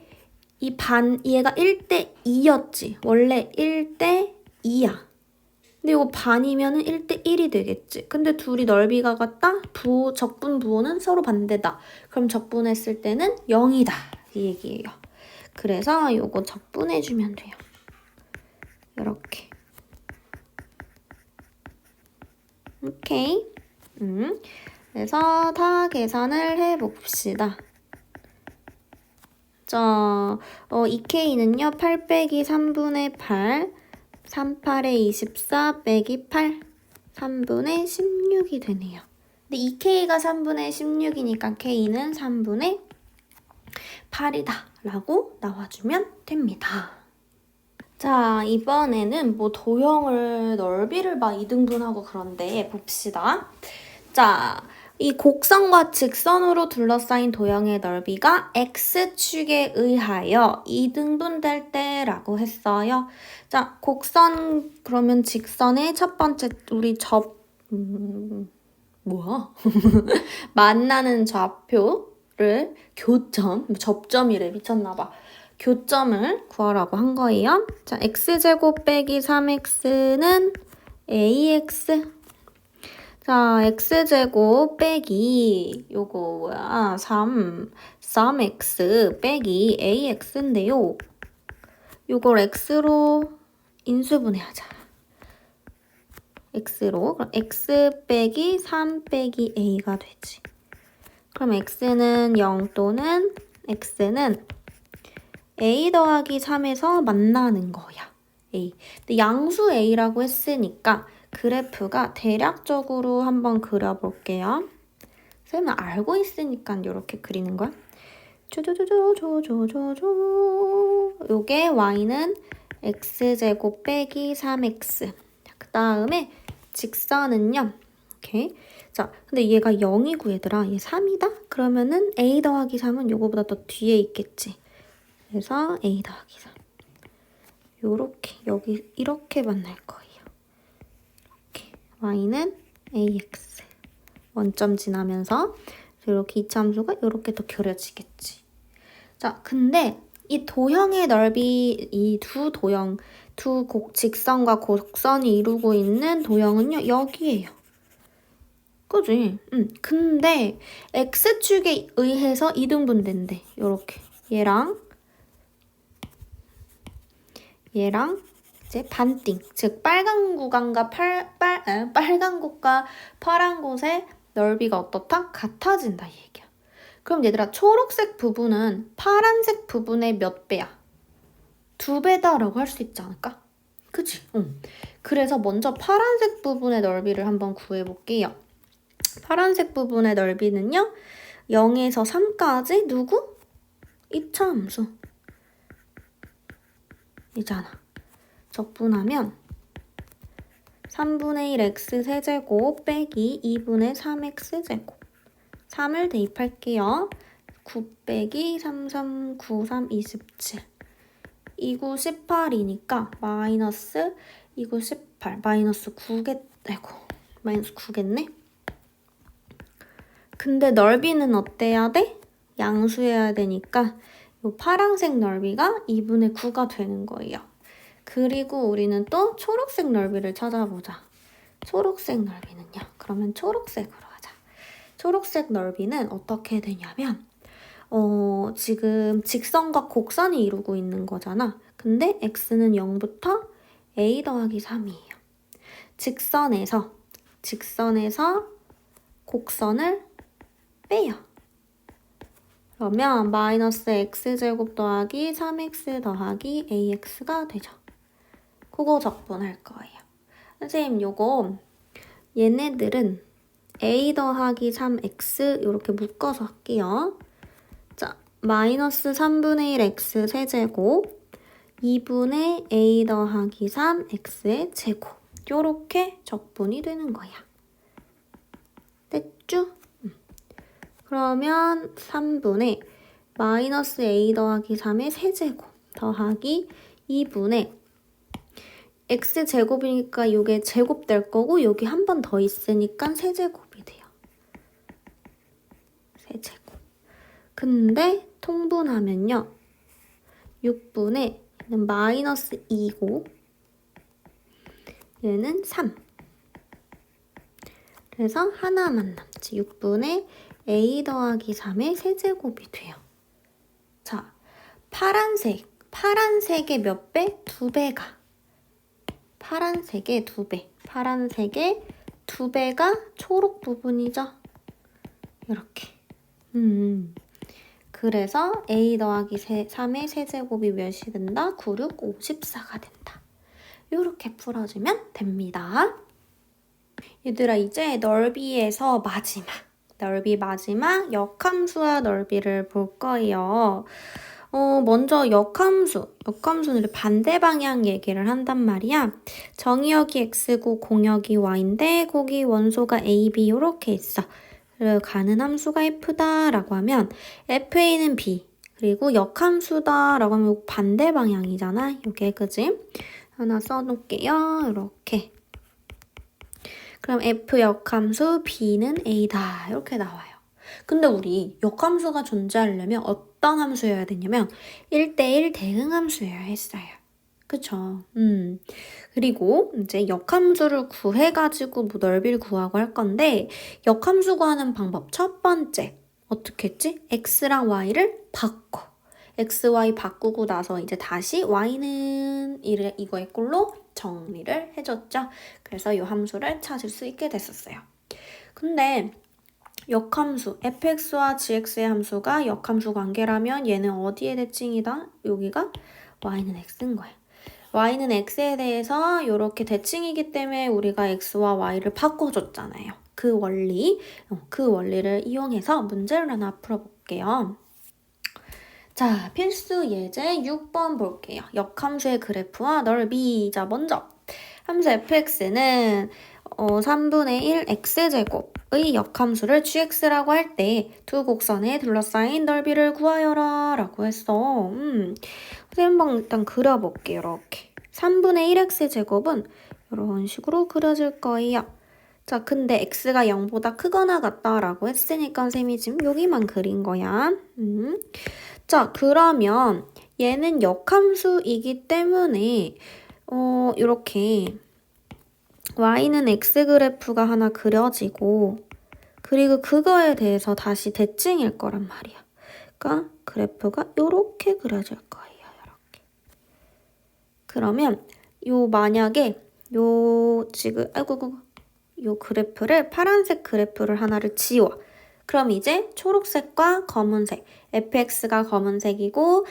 얘가 1대2였지. 원래 1대2야. 근데 이거 반이면은 1대1이 되겠지. 근데 둘이 넓이가 같다? 적분 부호는 서로 반대다. 그럼 적분했을 때는 0이다. 이 얘기예요. 그래서 이거 적분해주면 돼요. 이렇게. 오케이. 그래서 다 계산을 해봅시다. 자, 2K는요, 8 빼기 3분의 8, 38에 24 빼기 8, 3분의 16이 되네요. 근데 2K가 3분의 16이니까 K는 3분의 8이다 라고 나와주면 됩니다. 자, 이번에는 뭐 도형을 넓이를 막 이등분하고 그런데 봅시다. 자, 이 곡선과 직선으로 둘러싸인 도형의 넓이가 x축에 의하여 이등분될 때라고 했어요. 자, 곡선 그러면 직선의 첫 번째 우리 뭐야? 만나는 좌표를 접점이래 미쳤나봐. 교점을 구하라고 한 거예요. 자, x제곱 빼기 3x는 ax. 자, x제곱 빼기 요거 뭐야? 3x 빼기 ax인데요. 요걸 x로 인수분해하자. x로. 그럼 x 빼기 3 빼기 a가 되지. 그럼 x는 0 또는 x는 a 더하기 3에서 만나는 거야. a. 근데 양수 a라고 했으니까 그래프가 대략적으로 한번 그려볼게요. 쌤은 알고 있으니까 이렇게 그리는 거야. 조조조조조조조조. 요게 y는 x제곱 빼기 3x. 그 다음에 직선은요. 이렇게. 자, 근데 얘가 0이고 얘들아. 얘 3이다? 그러면은 a 더하기 3은 요거보다 더 뒤에 있겠지. 그래서 a 더하기 3. 요렇게 여기 이렇게 만날 거예요. 이렇게 y는 ax. 원점 지나면서 이렇게 이차함수가 이렇게 더 그려지겠지. 자, 근데 이 도형의 넓이, 이 직선과 곡선이 이루고 있는 도형은요, 여기에요. 그지? 근데 x축에 의해서 이등분된대. 요렇게. 얘랑 이제 반띵. 즉, 빨간 구간과 빨간 곳과 파란 곳의 넓이가 어떻다? 같아진다, 이 얘기야. 그럼 얘들아, 초록색 부분은 파란색 부분의 몇 배야? 2배다라고 할 수 있지 않을까? 그치? 응. 그래서 먼저 파란색 부분의 넓이를 한번 구해볼게요. 파란색 부분의 넓이는요. 0에서 3까지 누구? 이차함수. 이잖아. 적분하면 3분의 1 x 세제곱 빼기 2분의 3x 제곱. 3을 대입할게요. 9 빼기 3, 3, 9, 3, 27. 2, 9, 18이니까 마이너스 2, 9, 18. 마이너스 9겠네? 근데 넓이는 어때야 돼? 양수해야 되니까 이 파란색 넓이가 2분의 9가 되는 거예요. 그리고 우리는 또 초록색 넓이를 찾아보자. 초록색 넓이는요? 그러면 초록색으로 하자. 초록색 넓이는 어떻게 되냐면 지금 직선과 곡선이 이루고 있는 거잖아. 근데 x는 0부터 a 더하기 3이에요. 직선에서 곡선을 빼요. 그러면 마이너스 x제곱 더하기 3x 더하기 ax가 되죠. 그거 적분할 거예요. 선생님 요거 얘네들은 a 더하기 3x 이렇게 묶어서 할게요. 자, 마이너스 3분의 1 x 세제곱 2분의 a 더하기 3x의 제곱 요렇게 적분이 되는 거야. 됐죠? 그러면 3분의 마이너스 a 더하기 3의 세제곱 더하기 2분의 x제곱이니까 이게 제곱될 거고 여기 한 번 더 있으니까 세제곱이 돼요. 세제곱. 근데 통분하면요. 6분의 마이너스 2고 얘는 3. 그래서 하나만 남지. 6분의 a 더하기 3의 세제곱이 돼요. 자, 파란색의 몇 배? 2배가. 파란색의 2배. 파란색의 2배가 초록 부분이죠. 이렇게. 그래서 a 더하기 3의 세제곱이 몇이 된다? 9, 6, 54가 된다. 이렇게 풀어주면 됩니다. 얘들아, 이제 넓이에서 넓이 마지막 역함수와 넓이를 볼 거예요. 먼저 역함수는 반대 방향 얘기를 한단 말이야. 정의역이 x고 공역이 y인데 거기 원소가 a, b 이렇게 있어. 그리고 가는 함수가 f다라고 하면 fa는 b, 그리고 역함수다라고 하면 반대 방향이잖아. 이게 그지? 하나 써놓을게요. 이렇게. 그럼 f 역함수 b는 a다. 이렇게 나와요. 근데 우리 역함수가 존재하려면 어떤 함수여야 되냐면 1대1 대응함수여야 했어요. 그쵸? 그리고 이제 역함수를 구해가지고 뭐 넓이를 구하고 할 건데 역함수 구하는 방법 첫 번째 어떻게 했지? x랑 y를 바꿔. x, y 바꾸고 나서 이제 다시 y는 이거의 꼴로 정리를 해줬죠. 그래서 이 함수를 찾을 수 있게 됐었어요. 근데 역함수, fx와 gx의 함수가 역함수 관계라면 얘는 어디에 대칭이다? 여기가 y는 x인 거야. y는 x에 대해서 이렇게 대칭이기 때문에 우리가 x와 y를 바꿔줬잖아요. 그 원리를 이용해서 문제를 하나 풀어볼게요. 자, 필수 예제 6번 볼게요. 역함수의 그래프와 넓이. 자, 먼저 함수 fx는 3분의 1 x제곱의 역함수를 gx라고 할 때 두 곡선에 둘러싸인 넓이를 구하여라 라고 했어. 선생님 한번 일단 그려볼게요. 이렇게 3분의 1 x제곱은 이런 식으로 그려질 거예요. 자, 근데 x가 0보다 크거나 같다라고 했으니까 선생님이 지금 여기만 그린 거야. 자, 그러면 얘는 역함수이기 때문에 이렇게 y는 x 그래프가 하나 그려지고 그리고 그거에 대해서 다시 대칭일 거란 말이야. 그러니까 그래프가 이렇게 그려질 거예요. 이렇게. 그러면 만약에 지금 요 그래프를 파란색 그래프를 하나를 지워. 그럼 이제 초록색과 검은색, fx가 검은색이고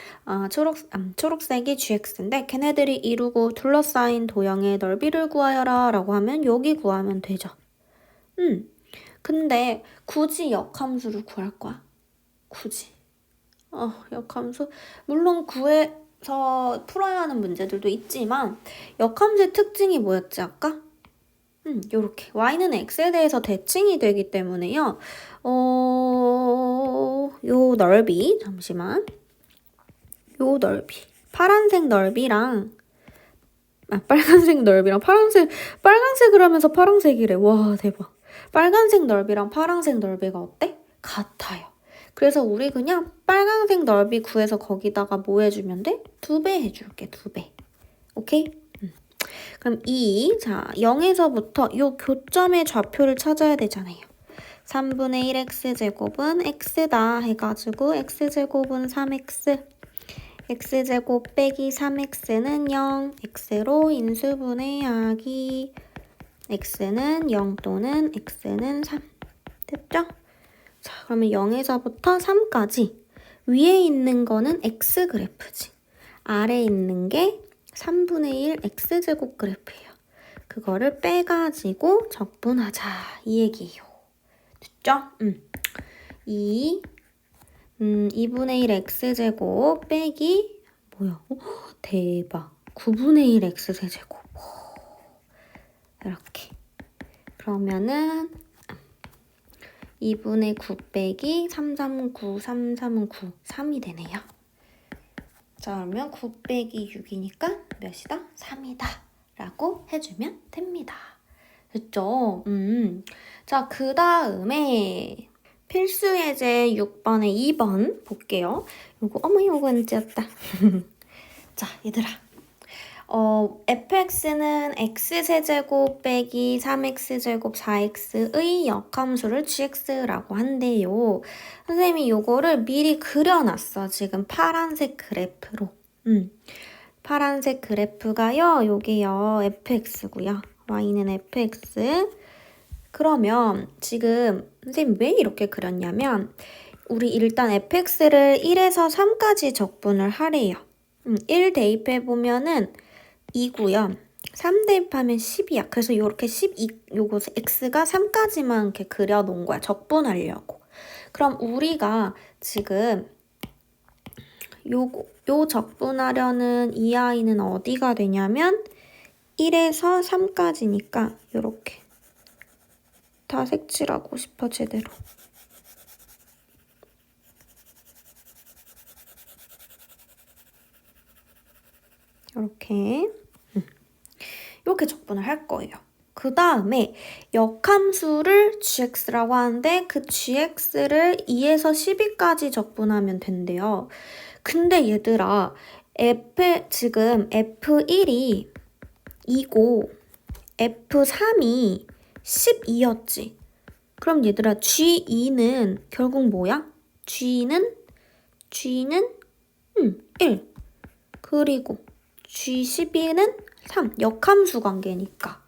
초록색이 gx인데 걔네들이 이루고 둘러싸인 도형의 넓이를 구하여라 라고 하면 여기 구하면 되죠. 근데 굳이 역함수를 구할 거야? 굳이. 역함수? 물론 구해서 풀어야 하는 문제들도 있지만 역함수의 특징이 뭐였지 아까? 요렇게 y는 x에 대해서 대칭이 되기 때문에요. 요 넓이 잠시만. 요 넓이 파란색 넓이랑 빨간색을 하면서 파란색이래. 와 대박. 빨간색 넓이랑 파란색 넓이가 어때? 같아요. 그래서 우리 그냥 빨간색 넓이 구해서 거기다가 뭐 해주면 돼? 2배 해줄게. 2배. 오케이? 그럼 0에서부터 이 교점의 좌표를 찾아야 되잖아요. 3분의 1 x제곱은 x다 해가지고 x제곱은 3x, x제곱 빼기 3x는 0, x로 인수분해하기, x는 0 또는 x는 3. 됐죠? 자, 그러면 0에서부터 3까지 위에 있는 거는 x 그래프지. 아래에 있는 게 3분의 1 x제곱 그래프예요. 그거를 빼가지고 적분하자 이 얘기예요. 됐죠? 2분의 1 x제곱 빼기 뭐야? 대박. 9분의 1 x제곱. 이렇게. 그러면은 2분의 9 빼기 339, 3은 9, 3이 되네요. 자, 그러면 9 빼기 6이니까 몇이다? 3이다. 라고 해주면 됩니다. 됐죠? 자, 그 다음에 필수 예제 6번에 2번 볼게요. 요거 은지였다. 자, 얘들아. fx는 x세제곱 빼기 3x제곱 4x의 역함수를 gx라고 한대요. 선생님이 요거를 미리 그려놨어. 지금 파란색 그래프로. 파란색 그래프가요. 요게요. fx고요. y는 fx. 그러면 지금 선생님 왜 이렇게 그렸냐면 우리 일단 fx를 1에서 3까지 적분을 하래요. 1 대입해보면은 2고요. 3 대입하면 10이야. 그래서 이렇게 12, 요거 x가 3까지만 이렇게 그려놓은 거야. 적분하려고. 그럼 우리가 지금 요 적분하려는 이 아이는 어디가 되냐면 1에서 3까지니까 요렇게 다 색칠하고 싶어 제대로. 이렇게 적분을 할 거예요. 그 다음에 역함수를 gx라고 하는데 그 gx를 2에서 12까지 적분하면 된대요. 근데 얘들아 지금 f1이 2고 f3이 12였지. 그럼 얘들아 g2는 결국 뭐야? g는 1. 그리고 g12는 3. 역함수 관계니까.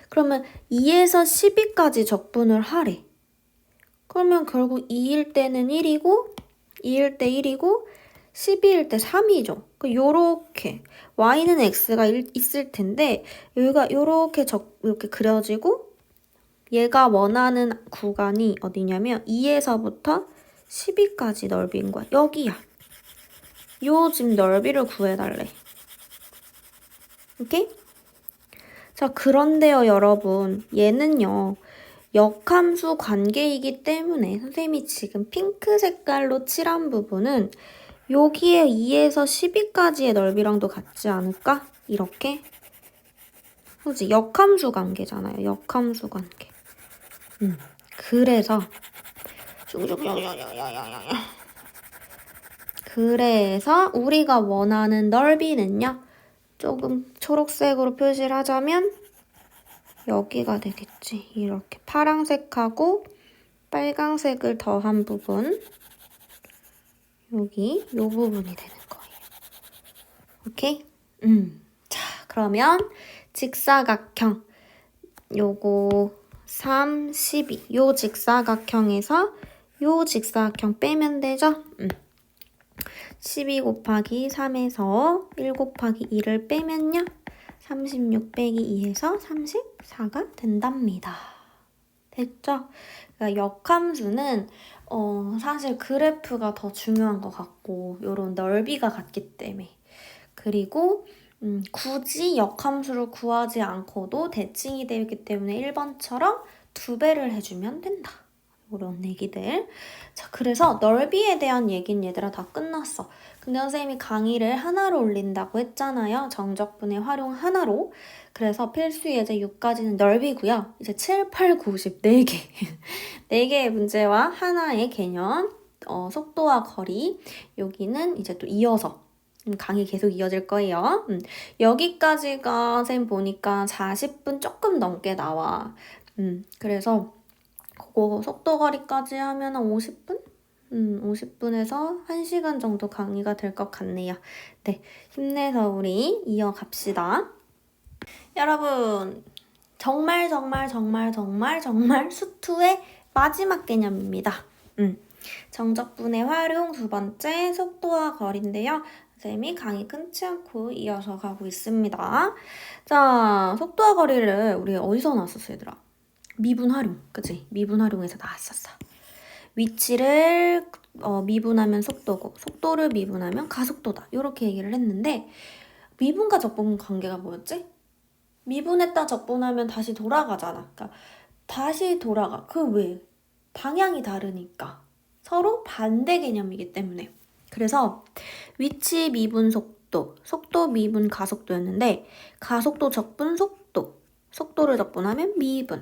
그러면 2에서 12까지 적분을 하래. 그러면 결국 2일 때는 1이고 2일 때 1이고 12일 때 3이죠. 요렇게 y는 x가 있을 텐데 여기가 요렇게 이렇게 그려지고 얘가 원하는 구간이 어디냐면 2에서부터 12까지 넓이인 거야. 여기야. 요 지금 넓이를 구해달래. 오케이? 자, 그런데요, 여러분. 얘는요, 역함수 관계이기 때문에 선생님이 지금 핑크 색깔로 칠한 부분은 여기에 2에서 12까지의 넓이랑도 같지 않을까? 이렇게. 그치? 역함수 관계잖아요. 역함수 관계. 그래서 우리가 원하는 넓이는요. 조금 초록색으로 표시를 하자면 여기가 되겠지. 이렇게 파란색하고 빨강색을 더한 부분. 여기 요 부분이 되는 거예요. 오케이? 자, 그러면 직사각형 요거 3, 12 요 직사각형에서 요 직사각형 빼면 되죠? 12 곱하기 3에서 1 곱하기 2를 빼면요. 36 빼기 2에서 34가 된답니다. 됐죠? 그러니까 역함수는 사실 그래프가 더 중요한 것 같고 요런 넓이가 같기 때문에 그리고 굳이 역함수를 구하지 않고도 대칭이 되기 때문에 1번처럼 2배를 해주면 된다. 이런 얘기들. 자, 그래서 넓이에 대한 얘기는 얘들아 다 끝났어. 근데 선생님이 강의를 하나로 올린다고 했잖아요. 정적분의 활용 하나로. 그래서 필수 예제 6까지는 넓이고요. 이제 7, 8, 9, 10 4개. 4개의 문제와 하나의 개념, 속도와 거리. 여기는 이제 또 이어서 강의 계속 이어질 거예요. 여기까지가 선생님 보니까 40분 조금 넘게 나와. 그래서 그거 속도 거리까지 하면 50분? 50분에서 1시간 정도 강의가 될 것 같네요. 네, 힘내서 우리 이어갑시다. 여러분, 정말 수투의 마지막 개념입니다. 정적분의 활용 두 번째 속도와 거리인데요. 선생님이 강의 끊지 않고 이어서 가고 있습니다. 자, 속도와 거리를 우리 어디서 나왔었어, 얘들아? 미분 활용, 그치? 미분 활용에서 나왔었어. 위치를 미분하면 속도고 속도를 미분하면 가속도다. 이렇게 얘기를 했는데 미분과 적분 관계가 뭐였지? 미분했다 적분하면 다시 돌아가잖아. 그러니까 다시 돌아가. 그 왜? 방향이 다르니까. 서로 반대 개념이기 때문에. 그래서 위치 미분 속도, 속도 미분 가속도였는데 가속도 적분 속도, 속도를 적분하면 미분,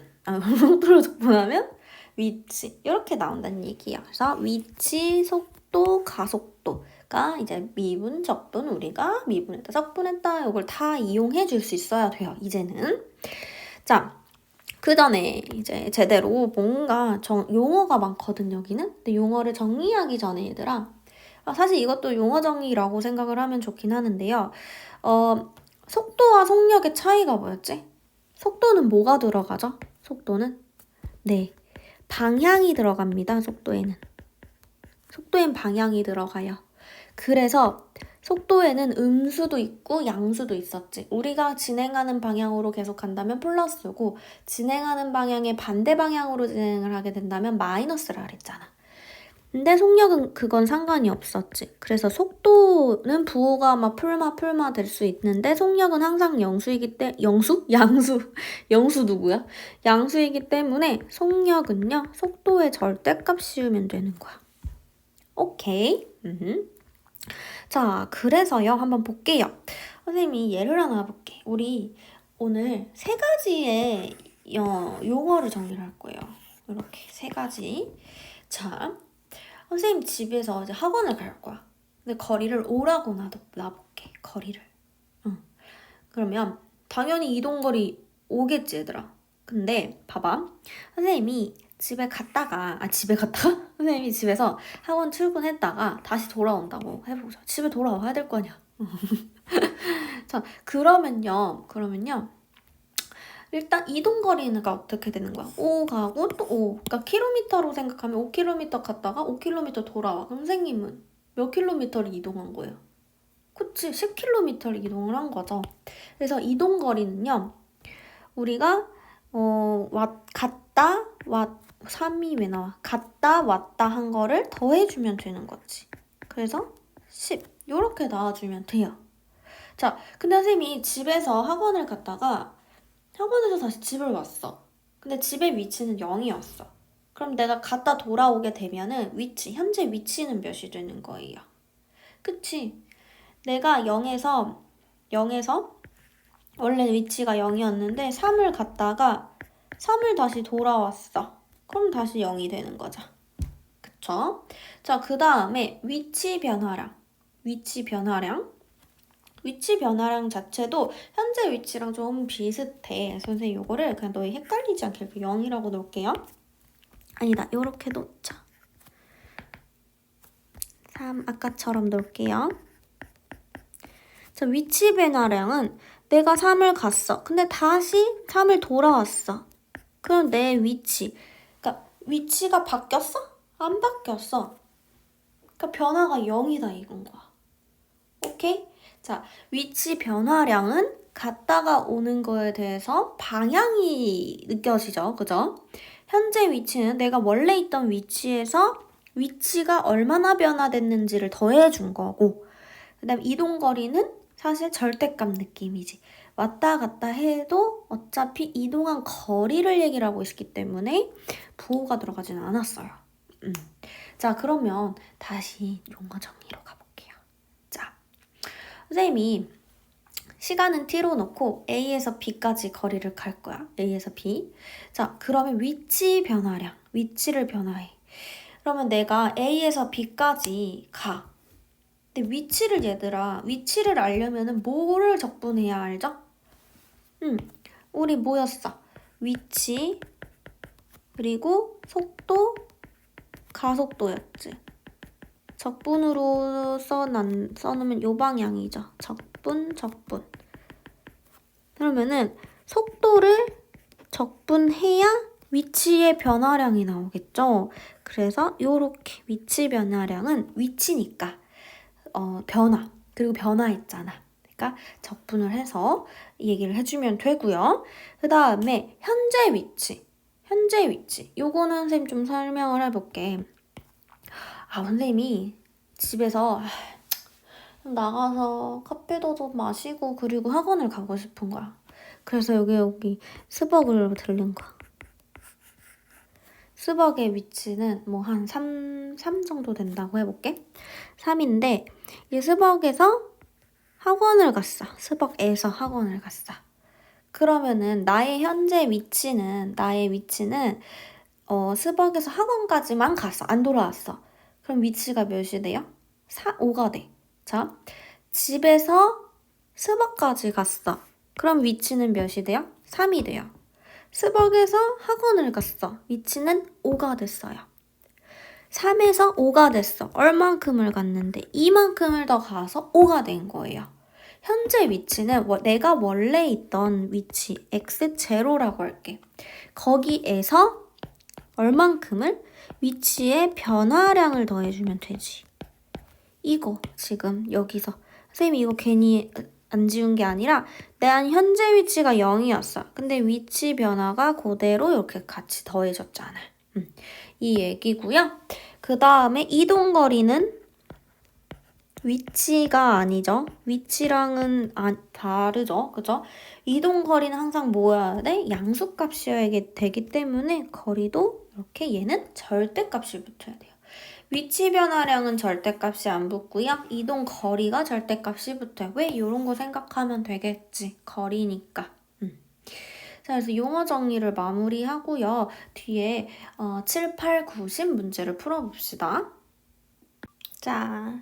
속도를 적분하면 위치 이렇게 나온다는 얘기야. 그래서 위치, 속도, 속도, 가속도가 이제 미분, 적분, 우리가 미분했다, 적분했다 이걸 다 이용해 줄 수 있어야 돼요. 이제는. 자, 그 전에 이제 제대로 뭔가 용어가 많거든, 여기는. 근데 용어를 정리하기 전에 얘들아, 사실 이것도 용어 정리라고 생각을 하면 좋긴 하는데요. 속도와 속력의 차이가 뭐였지? 속도는 뭐가 들어가죠? 속도는? 네, 방향이 들어갑니다. 속도에는 방향이 들어가요. 그래서 속도에는 음수도 있고 양수도 있었지. 우리가 진행하는 방향으로 계속 간다면 플러스고, 진행하는 방향의 반대 방향으로 진행을 하게 된다면 마이너스라 그랬잖아. 근데 속력은 그건 상관이 없었지. 그래서 속도는 부호가 막 풀마 될 수 있는데, 속력은 항상 영수이기 때문에, 영수 누구야? 양수이기 때문에 속력은요, 속도의 절대값 씌우면 되는 거야. 오케이. 자, 그래서요, 한번 볼게요. 선생님이 예를 하나 볼게. 우리 오늘 3가지의 용어를 정리를 할 거예요. 이렇게 3가지. 자, 선생님 집에서 이제 학원을 갈 거야. 근데 거리를 5라고 놔볼게. 거리를. 그러면 당연히 이동거리 5겠지, 얘들아. 근데 봐봐. 선생님이 집에 갔다가 선생님이 집에서 학원 출근했다가 다시 돌아온다고 해보자. 집에 돌아와야 될 거 아니야. 자, 그러면요. 일단 이동거리가 어떻게 되는 거야? 5 가고 또 5. 그러니까 킬로미터로 생각하면 5km 갔다가 5km 돌아와. 그럼 선생님은 몇 킬로미터를 이동한 거예요? 그치, 10km를 이동을 한 거죠. 그래서 이동거리는요, 우리가 갔다, 3이 왜 나와? 갔다, 왔다 한 거를 더해주면 되는 거지. 그래서 10, 요렇게 나와주면 돼요. 자, 근데 선생님이 집에서 학원을 갔다가 학원에서 다시 집을 왔어. 근데 집의 위치는 0이었어. 그럼 내가 갔다 돌아오게 되면은 현재 위치는 몇이 되는 거예요? 그치? 내가 0에서 원래 위치가 0이었는데 3을 갔다가 3을 다시 돌아왔어. 그럼 다시 0이 되는 거죠. 그쵸? 자, 그 다음에 위치 변화량 자체도 현재 위치랑 좀 비슷해. 선생님 요거를 그냥 너희 헷갈리지 않게 이렇게 0이라고 놓을게요. 아니다, 요렇게 놓자. 3 아까처럼 놓을게요. 자, 위치 변화량은 내가 3을 갔어. 근데 다시 3을 돌아왔어. 그럼 내 그러니까 위치가 바뀌었어? 안 바뀌었어. 그러니까 변화가 0이다 이건 거야. 오케이? 자, 위치 변화량은 갔다가 오는 거에 대해서 방향이 느껴지죠. 그죠? 현재 위치는 내가 원래 있던 위치에서 위치가 얼마나 변화됐는지를 더해준 거고, 그 다음 이동거리는 사실 절대값 느낌이지. 왔다 갔다 해도 어차피 이동한 거리를 얘기를 하고 있기 때문에 부호가 들어가지는 않았어요. 자, 그러면 다시 용어 정리로 가볼게요. 자, 선생님이 시간은 t로 놓고 A에서 B까지 거리를 갈 거야. A에서 B. 자, 그러면 위치를 변화해. 그러면 내가 A에서 B까지 가. 근데 위치를 알려면은 뭐를 적분해야 알죠? 우리 뭐였어? 위치, 그리고 속도, 가속도였지. 적분으로 써놓으면 요 방향이죠. 적분. 그러면은 속도를 적분해야 위치의 변화량이 나오겠죠. 그래서 요렇게 위치 변화량은 위치니까 변화, 그리고 변화했잖아. 그러니까 적분을 해서 얘기를 해주면 되고요. 그 다음에 현재 위치. 요거는 선생님 좀 설명을 해볼게. 선생님이 집에서 나가서 카페도 좀 마시고 그리고 학원을 가고 싶은 거야. 그래서 여기 스벅을 들른 거야. 스벅의 위치는 뭐 한 3 정도 된다고 해볼게. 3인데 이 스벅에서 학원을 갔어. 스벅에서 학원을 갔어. 그러면은 나의 위치는 스벅에서 학원까지만 갔어. 안 돌아왔어. 그럼 위치가 몇이 돼요? 5가 돼. 자, 집에서 스벅까지 갔어. 그럼 위치는 몇이 돼요? 3이 돼요. 스벅에서 학원을 갔어. 위치는 5가 됐어요. 3에서 5가 됐어. 얼만큼을 갔는데 이만큼을 더 가서 5가 된 거예요. 현재 위치는 내가 원래 있던 위치 x0라고 할게. 거기에서 얼만큼을 위치의 변화량을 더해주면 되지. 이거 지금 여기서 선생님이 이거 괜히 안 지운 게 아니라 내 현재 위치가 0이었어. 근데 위치 변화가 그대로 이렇게 같이 더해졌잖아. 이 얘기고요. 그 다음에 이동거리는 위치가 아니죠. 위치랑은 다르죠. 그죠? 이동거리는 항상 뭐여야 돼? 양수값이어야 되기 때문에 거리도 이렇게 얘는 절대값이 붙어야 돼요. 위치 변화량은 절대값이 안 붙고요. 이동 거리가 절대값이 붙어요. 왜? 이런 거 생각하면 되겠지. 거리니까. 자, 그래서 용어 정리를 마무리하고요. 뒤에 7, 8, 9, 10 문제를 풀어봅시다. 자,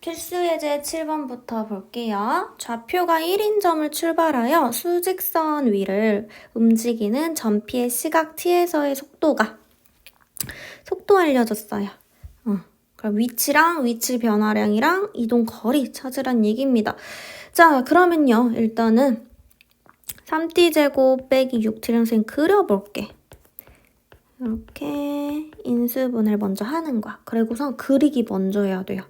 필수 예제 7번부터 볼게요. 좌표가 1인 점을 출발하여 수직선 위를 움직이는 전피의 시각 t에서의 속도 알려줬어요. 그럼 위치랑 위치 변화량이랑 이동 거리 찾으란 얘기입니다. 자, 그러면요. 일단은 3t제곱 빼기 6t를 선생님 그려볼게. 이렇게 인수분해를 먼저 하는 거야. 그리고선 그리기 먼저 해야 돼요.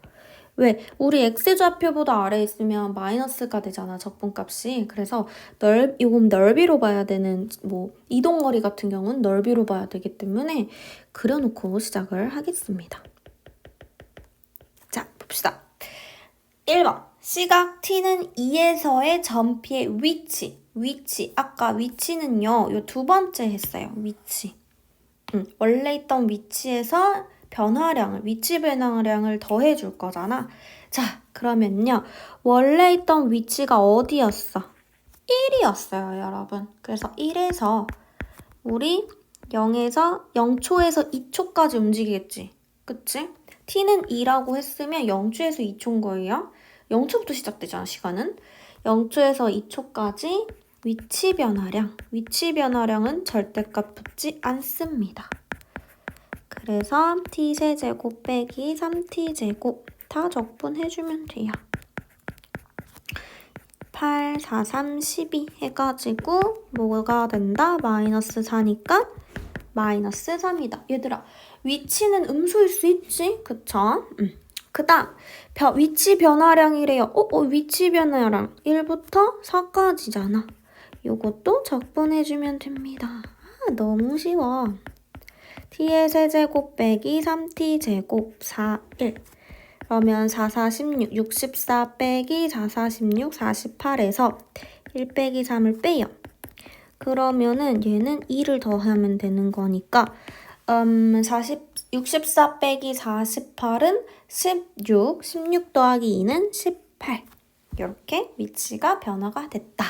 왜? 우리 x좌표보다 아래에 있으면 마이너스가 되잖아, 적분값이. 그래서 이건 넓이로 봐야 되는, 이동거리 같은 경우는 넓이로 봐야 되기 때문에 그려놓고 시작을 하겠습니다. 자, 봅시다. 1번. 시각 t는 2에서의 전피의 위치. 아까 위치는요, 요 두 번째 했어요. 위치. 원래 있던 위치에서 위치 변화량을 더해줄 거잖아. 자, 그러면요. 원래 있던 위치가 어디였어? 1이었어요, 여러분. 그래서 1에서 우리 0초에서 2초까지 움직이겠지. 그치? t는 2라고 했으면 0초에서 2초인 거예요. 0초부터 시작되잖아, 시간은. 0초에서 2초까지 위치 변화량은 절대값 붙지 않습니다. 그래서 t세제곱 빼기 3t제곱 다 적분해주면 돼요. 8, 4, 3, 12 해가지고 뭐가 된다? 마이너스 4니까 마이너스 3이다. 얘들아, 위치는 음수일 수 있지? 그쵸? 그 다음 위치 변화량이래요. 위치 변화량 1부터 4까지잖아. 요것도 적분해주면 됩니다. 너무 쉬워. t의 세제곱 빼기 3t제곱 4, 1. 그러면 4, 4, 16, 64 빼기 4, 4, 16, 48에서 1 빼기 3을 빼요. 그러면은 얘는 2를 더하면 되는 거니까 64 빼기 48은 16 더하기 2는 18. 이렇게 위치가 변화가 됐다.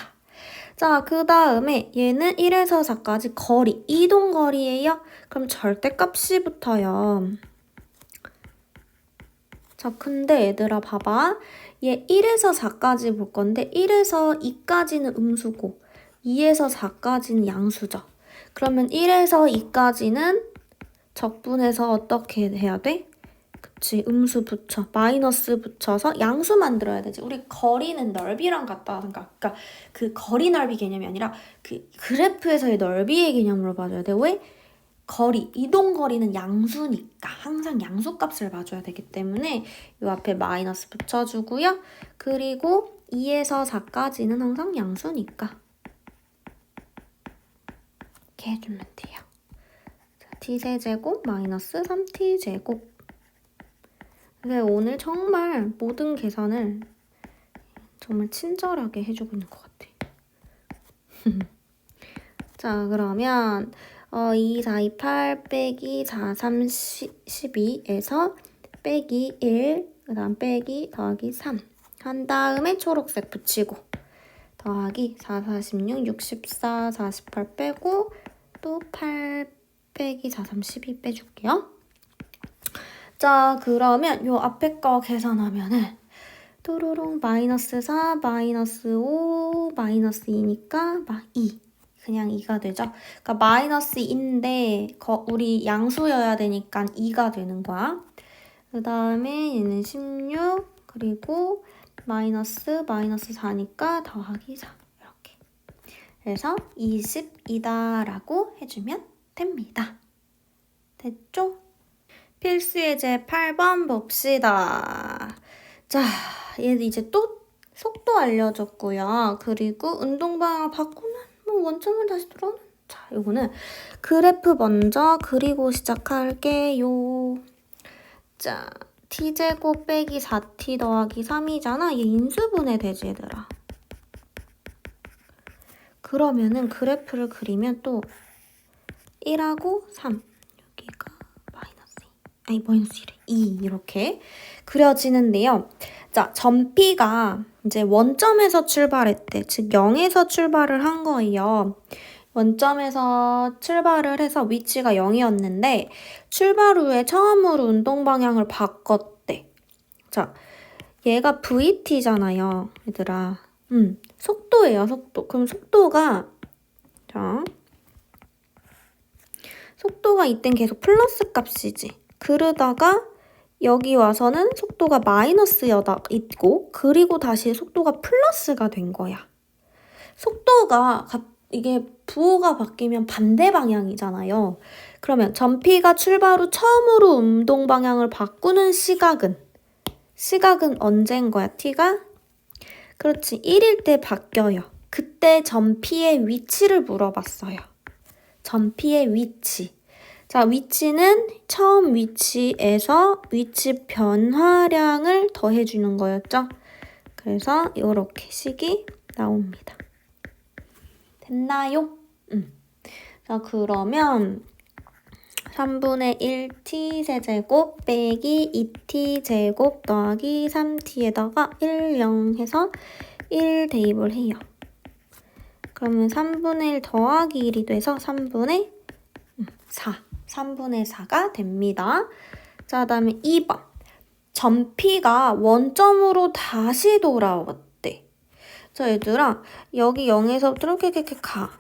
자, 그 다음에 얘는 1에서 4까지 이동거리예요. 그럼 절대값이 붙어요. 자, 근데 얘들아 봐봐. 얘 1에서 4까지 볼 건데 1에서 2까지는 음수고 2에서 4까지는 양수죠. 그러면 1에서 2까지는 적분해서 어떻게 해야 돼? 그치, 음수 붙여, 마이너스 붙여서 양수 만들어야 되지. 우리 거리는 넓이랑 같다든가, 그러니까 그 거리 넓이 개념이 아니라 그 그래프에서의 넓이의 개념으로 봐줘야 돼. 왜? 이동거리는 양수니까 항상 양수값을 봐줘야 되기 때문에 이 앞에 마이너스 붙여주고요. 그리고 2에서 4까지는 항상 양수니까 이렇게 해주면 돼요. t세제곱 마이너스 3t제곱. 근데 오늘 정말 모든 계산을 정말 친절하게 해주고 있는 것 같아. 자, 그러면 2, 4, 2, 8 빼기 4, 3, 12에서 빼기 1, 그 다음 빼기 더하기 3 한 다음에 초록색 붙이고 더하기 4, 46, 64, 48 빼고 또 8 빼기 4, 3, 12 빼줄게요. 자, 그러면 요 앞에 거 계산하면은 또로롱 마이너스 4, 마이너스 5, 마이너스 2니까 막 2. 그냥 2가 되죠. 그러니까 마이너스 2인데 우리 양수여야 되니까 2가 되는 거야. 그 다음에 얘는 16, 그리고 마이너스 4니까 더하기 4. 이렇게. 그래서 22다라고 해주면 됩니다. 됐죠? 필수예제 8번 봅시다. 자, 얘는 이제 또 속도 알려줬고요. 그리고 운동방향을 바꾸는 원점을 다시 돌아오는. 자, 요거는 그래프 먼저 그리고 시작할게요. 자, t제곱 빼기 4t 더하기 3이잖아. 얘 인수분해 되지, 얘들아. 그러면은 그래프를 그리면 또 1하고 3. 여기가 마이너스 1에 2 이렇게 그려지는데요. 자, 점P가 이제 원점에서 출발했대. 즉 0에서 출발을 한 거예요. 원점에서 출발을 해서 위치가 0이었는데 출발 후에 처음으로 운동 방향을 바꿨대. 자, 얘가 VT잖아요, 얘들아. 속도예요, 속도. 그럼 속도가 이땐 계속 플러스 값이지. 그러다가 여기 와서는 속도가 마이너스여다 있고 그리고 다시 속도가 플러스가 된 거야. 속도가 이게 부호가 바뀌면 반대 방향이잖아요. 그러면 점P가 출발 후 처음으로 운동 방향을 바꾸는 시각은 언제인 거야, t가? 그렇지, 1일 때 바뀌어요. 그때 점P의 위치를 물어봤어요. 점P의 위치. 자, 위치는 처음 위치에서 위치 변화량을 더해주는 거였죠. 그래서 이렇게 식이 나옵니다. 됐나요? 자, 그러면 3분의 1t 세제곱 빼기 2t 제곱 더하기 3t에다가 1, 0 해서 1 대입을 해요. 그러면 3분의 1 더하기 1이 돼서 3분의 4가 됩니다. 자, 그다음에 2번. 점P가 원점으로 다시 돌아왔대. 자, 얘들아, 여기 0에서부터 이렇게 가.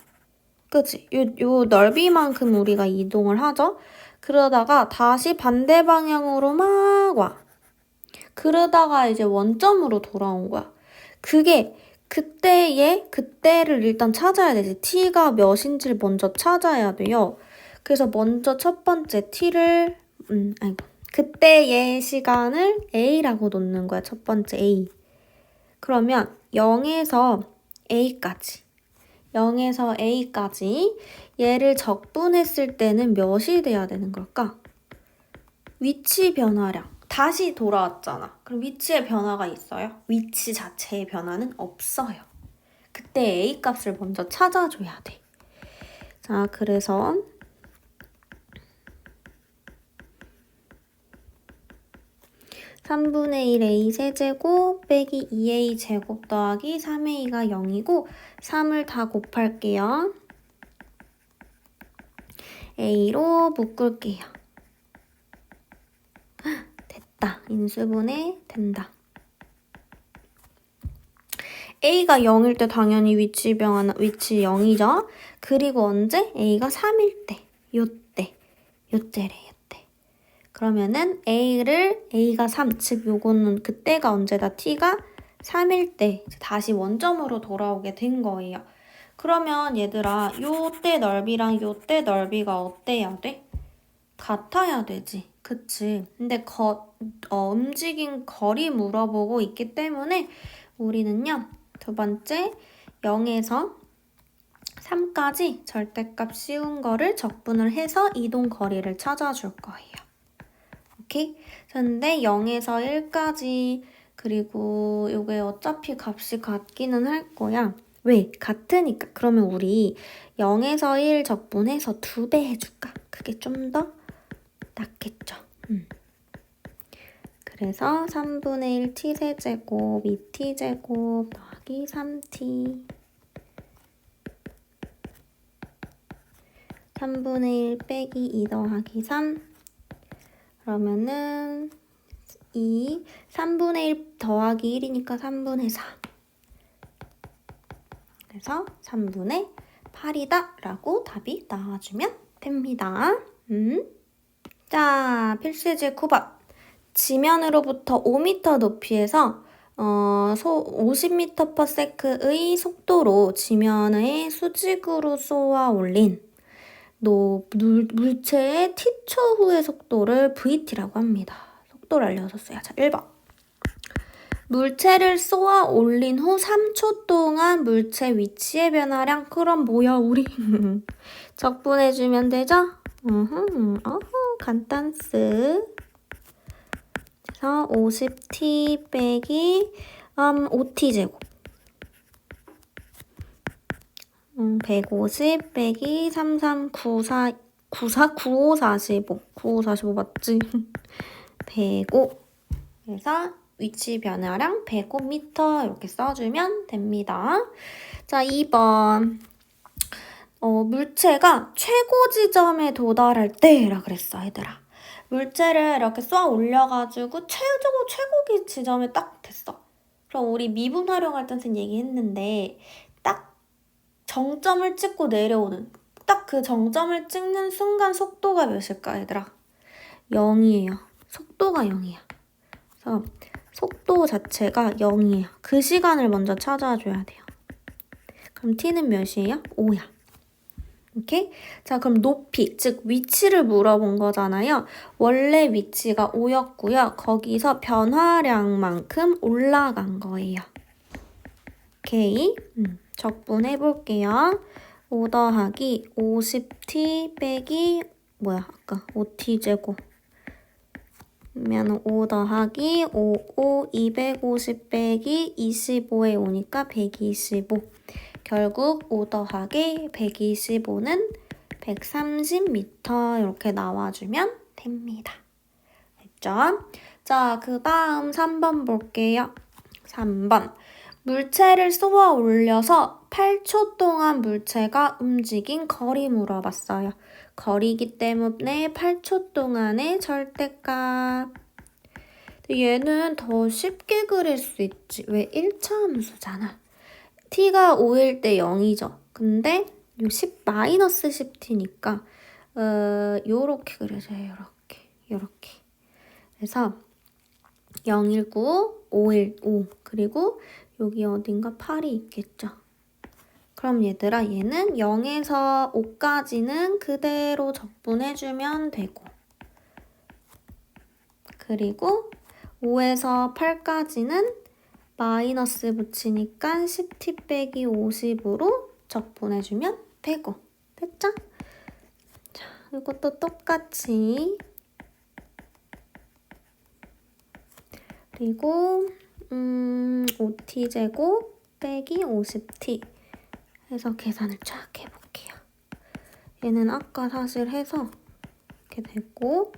그치? 요 넓이만큼 우리가 이동을 하죠? 그러다가 다시 반대 방향으로 막 와. 그러다가 이제 원점으로 돌아온 거야. 그게 그때를 일단 찾아야 되지. t가 몇인지를 먼저 찾아야 돼요. 그래서 먼저 첫 번째 t를 그때의 시간을 a라고 놓는 거야. 첫 번째 a. 그러면 0에서 a까지 얘를 적분했을 때는 몇이 돼야 되는 걸까? 위치 변화량. 다시 돌아왔잖아. 그럼 위치의 변화가 있어요? 위치 자체의 변화는 없어요. 그때 a 값을 먼저 찾아줘야 돼. 자, 그래서 3분의 1 a 세제곱 빼기 2a 제곱 더하기 3a가 0이고 3을 다 곱할게요. a로 묶을게요. 됐다. 인수분해 된다. a가 0일 때 당연히 위치 0이죠. 그리고 언제? a가 3일 때. 요때래. 그러면은 a가 3, 즉 요거는 그때가 언제다? t가 3일 때 다시 원점으로 돌아오게 된 거예요. 그러면 얘들아, 요때 넓이랑 요때 넓이가 어때야 돼? 같아야 되지. 그치? 근데 움직인 거리 물어보고 있기 때문에 우리는요, 두 번째 0에서 3까지 절대값 씌운 거를 적분을 해서 이동 거리를 찾아줄 거예요. 오케이? 근데 0에서 1까지 그리고 요게 어차피 값이 같기는 할 거야. 왜? 같으니까. 그러면 우리 0에서 1 적분해서 2배 해줄까? 그게 좀 더 낫겠죠. 그래서 3분의 1 t 세제곱 2t 제곱 더하기 3t 3분의 1 빼기 2 더하기 3 그러면은 3분의 1 더하기 1이니까 3분의 4. 그래서 3분의 8이다 라고 답이 나와주면 됩니다. 자, 필수예제 9번. 지면으로부터 5m 높이에서 50m/s의 속도로 지면에 수직으로 쏘아 올린 물체의 t초 후의 속도를 vt라고 합니다. 속도를 알려줬어요. 자, 1번. 물체를 쏘아 올린 후 3초 동안 물체 위치의 변화량. 그럼 뭐야 우리? 적분해주면 되죠? 간단스. 그래서 50t 빼기 5t제곱 150 빼기 3394 95 45 95 45 맞지? 105. 그래서 위치 변화량 105m 이렇게 써주면 됩니다. 자, 2번. 물체가 최고 지점에 도달할 때라 그랬어, 얘들아. 물체를 이렇게 쏘아 올려가지고 최고 지점에 딱 됐어. 그럼 우리 미분 활용할 때 선생님 얘기했는데 딱 정점을 찍고 내려오는 딱 그 정점을 찍는 순간 속도가 몇일까, 얘들아? 0이에요. 속도가 0이야. 그래서 속도 자체가 0이에요. 그 시간을 먼저 찾아줘야 돼요. 그럼 t는 몇이에요? 5야. 오케이? 자, 그럼 높이, 즉 위치를 물어본 거잖아요. 원래 위치가 5였고요. 거기서 변화량만큼 올라간 거예요. 오케이? 적분해 볼게요. 5 더하기 50t 빼기 아까 5t제곱 그러면 5 더하기 5 250 빼기 25에 오니까 125. 결국 5 더하기 125는 130m 이렇게 나와주면 됩니다. 됐죠? 자, 그 다음 3번 볼게요. 3번. 물체를 쏘아 올려서 8초 동안 물체가 움직인 거리 물어봤어요. 거리이기 때문에 8초 동안의 절대값. 얘는 더 쉽게 그릴 수 있지. 왜 1차 함수잖아. t가 5일 때 0이죠. 근데 10-10t니까 요렇게 그려져요. 요렇게. 그래서 019, 5일 5 그리고 여기 어딘가 8이 있겠죠. 그럼 얘들아 얘는 0에서 5까지는 그대로 적분해주면 되고 그리고 5에서 8까지는 마이너스 붙이니까 10t 빼기 50으로 적분해주면 되고 됐죠? 자, 이것도 똑같이 그리고 5t제곱 빼기 50t 해서 계산을 쫙 해볼게요. 얘는 아까 사실 해서 이렇게 됐고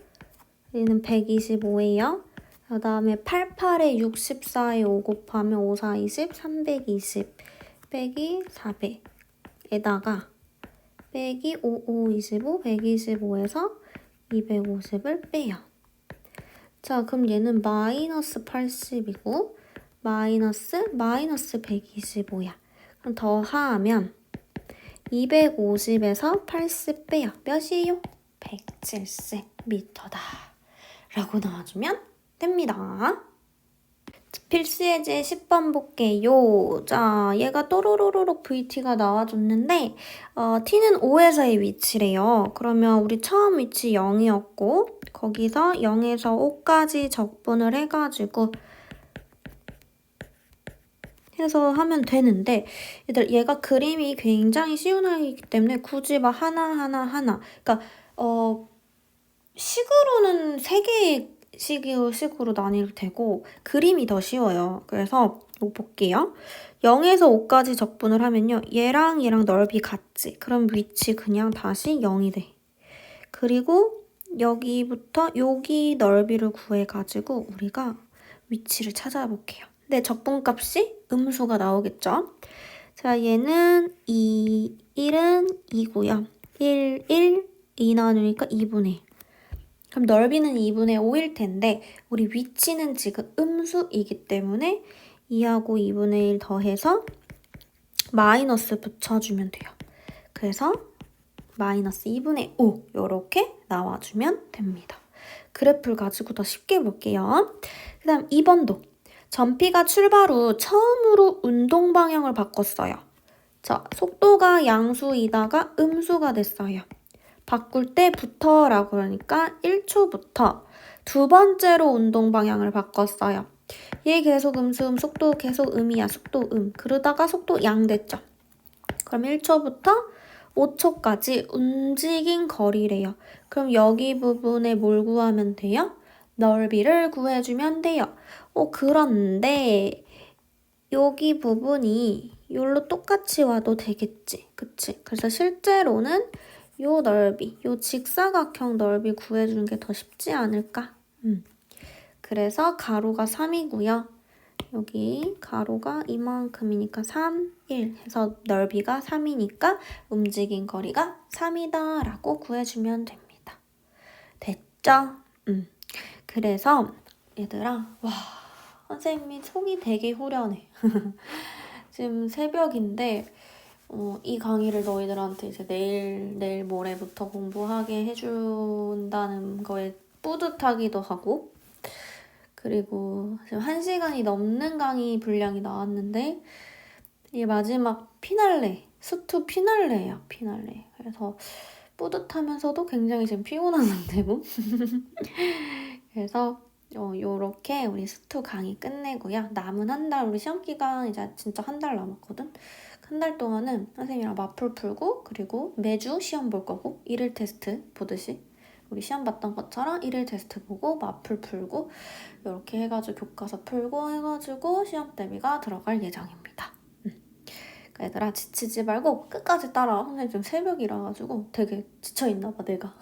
얘는 125예요. 그 다음에 88에 64에 5 곱하면 5, 4, 20, 320 빼기 400에다가 빼기 5, 5, 25, 125에서 250을 빼요. 자, 그럼 얘는 마이너스 80이고 마이너스 125야. 그럼 더하면 250에서 80 빼요. 몇이에요? 170m다. 라고 나와주면 됩니다. 필수예제 10번 볼게요. 자, 얘가 또로로로록 VT가 나와줬는데 t는 5에서의 위치래요. 그러면 우리 처음 위치 0이었고 거기서 0에서 5까지 적분을 해가지고 해서 하면 되는데 얘가 그림이 굉장히 쉬운 아이이기 때문에 굳이 막 하나 그러니까 식으로는 3개의 식으로 나뉘어도 되고 그림이 더 쉬워요. 그래서 이거 볼게요. 0에서 5까지 적분을 하면요. 얘랑 넓이 같지? 그럼 위치 그냥 다시 0이 돼. 그리고 여기부터 여기 넓이를 구해가지고 우리가 위치를 찾아볼게요. 근데 적분값이 음수가 나오겠죠? 자, 얘는 1은 2고요. 2 나누니까 2분의 1. 그럼 넓이는 2분의 5일 텐데 우리 위치는 지금 음수이기 때문에 2하고 2분의 1 더해서 마이너스 붙여주면 돼요. 그래서 마이너스 2분의 5 이렇게 나와주면 됩니다. 그래프를 가지고 더 쉽게 볼게요. 그 다음 2번도 전피가 출발 후 처음으로 운동 방향을 바꿨어요. 자, 속도가 양수이다가 음수가 됐어요. 바꿀 때부터라고 그러니까 1초부터 두 번째로 운동 방향을 바꿨어요. 얘 계속 음수, 속도 계속 음이야. 속도 음. 그러다가 속도 양 됐죠. 그럼 1초부터 5초까지 움직인 거리래요. 그럼 여기 부분에 뭘 구하면 돼요? 넓이를 구해주면 돼요. 그런데 여기 부분이 요로 똑같이 와도 되겠지. 그치? 그래서 실제로는 요 넓이, 요 직사각형 넓이 구해주는 게 더 쉽지 않을까? 그래서 가로가 3이고요. 여기 가로가 이만큼이니까 3, 1 해서 넓이가 3이니까 움직인 거리가 3이다 라고 구해주면 됩니다. 됐죠? 그래서 얘들아, 와, 선생님이 속이 되게 후련해. 지금 새벽인데 이 강의를 너희들한테 이제 내일 모레부터 공부하게 해준다는 거에 뿌듯하기도 하고, 그리고 지금 1시간이 넘는 강의 분량이 나왔는데 이게 마지막 피날레, 수투 피날레예요. 피날레. 그래서 뿌듯하면서도 굉장히 지금 피곤한 상태고 그래서 요렇게 우리 수투 강의 끝내고요. 남은 한 달, 우리 시험 기간 이제 진짜 한 달 남았거든. 한 달 동안은 선생님이랑 마풀 풀고 그리고 매주 시험 볼 거고 1일 테스트 보듯이 우리 시험 봤던 것처럼 1일 테스트 보고 마풀 풀고 이렇게 해가지고 교과서 풀고 해가지고 시험 대비가 들어갈 예정입니다. 얘들아 지치지 말고 끝까지 따라와. 선생님 지금 새벽이라 가지고 되게 지쳐있나 봐 내가.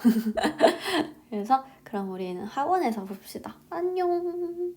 그래서 그럼 우리는 학원에서 봅시다. 안녕.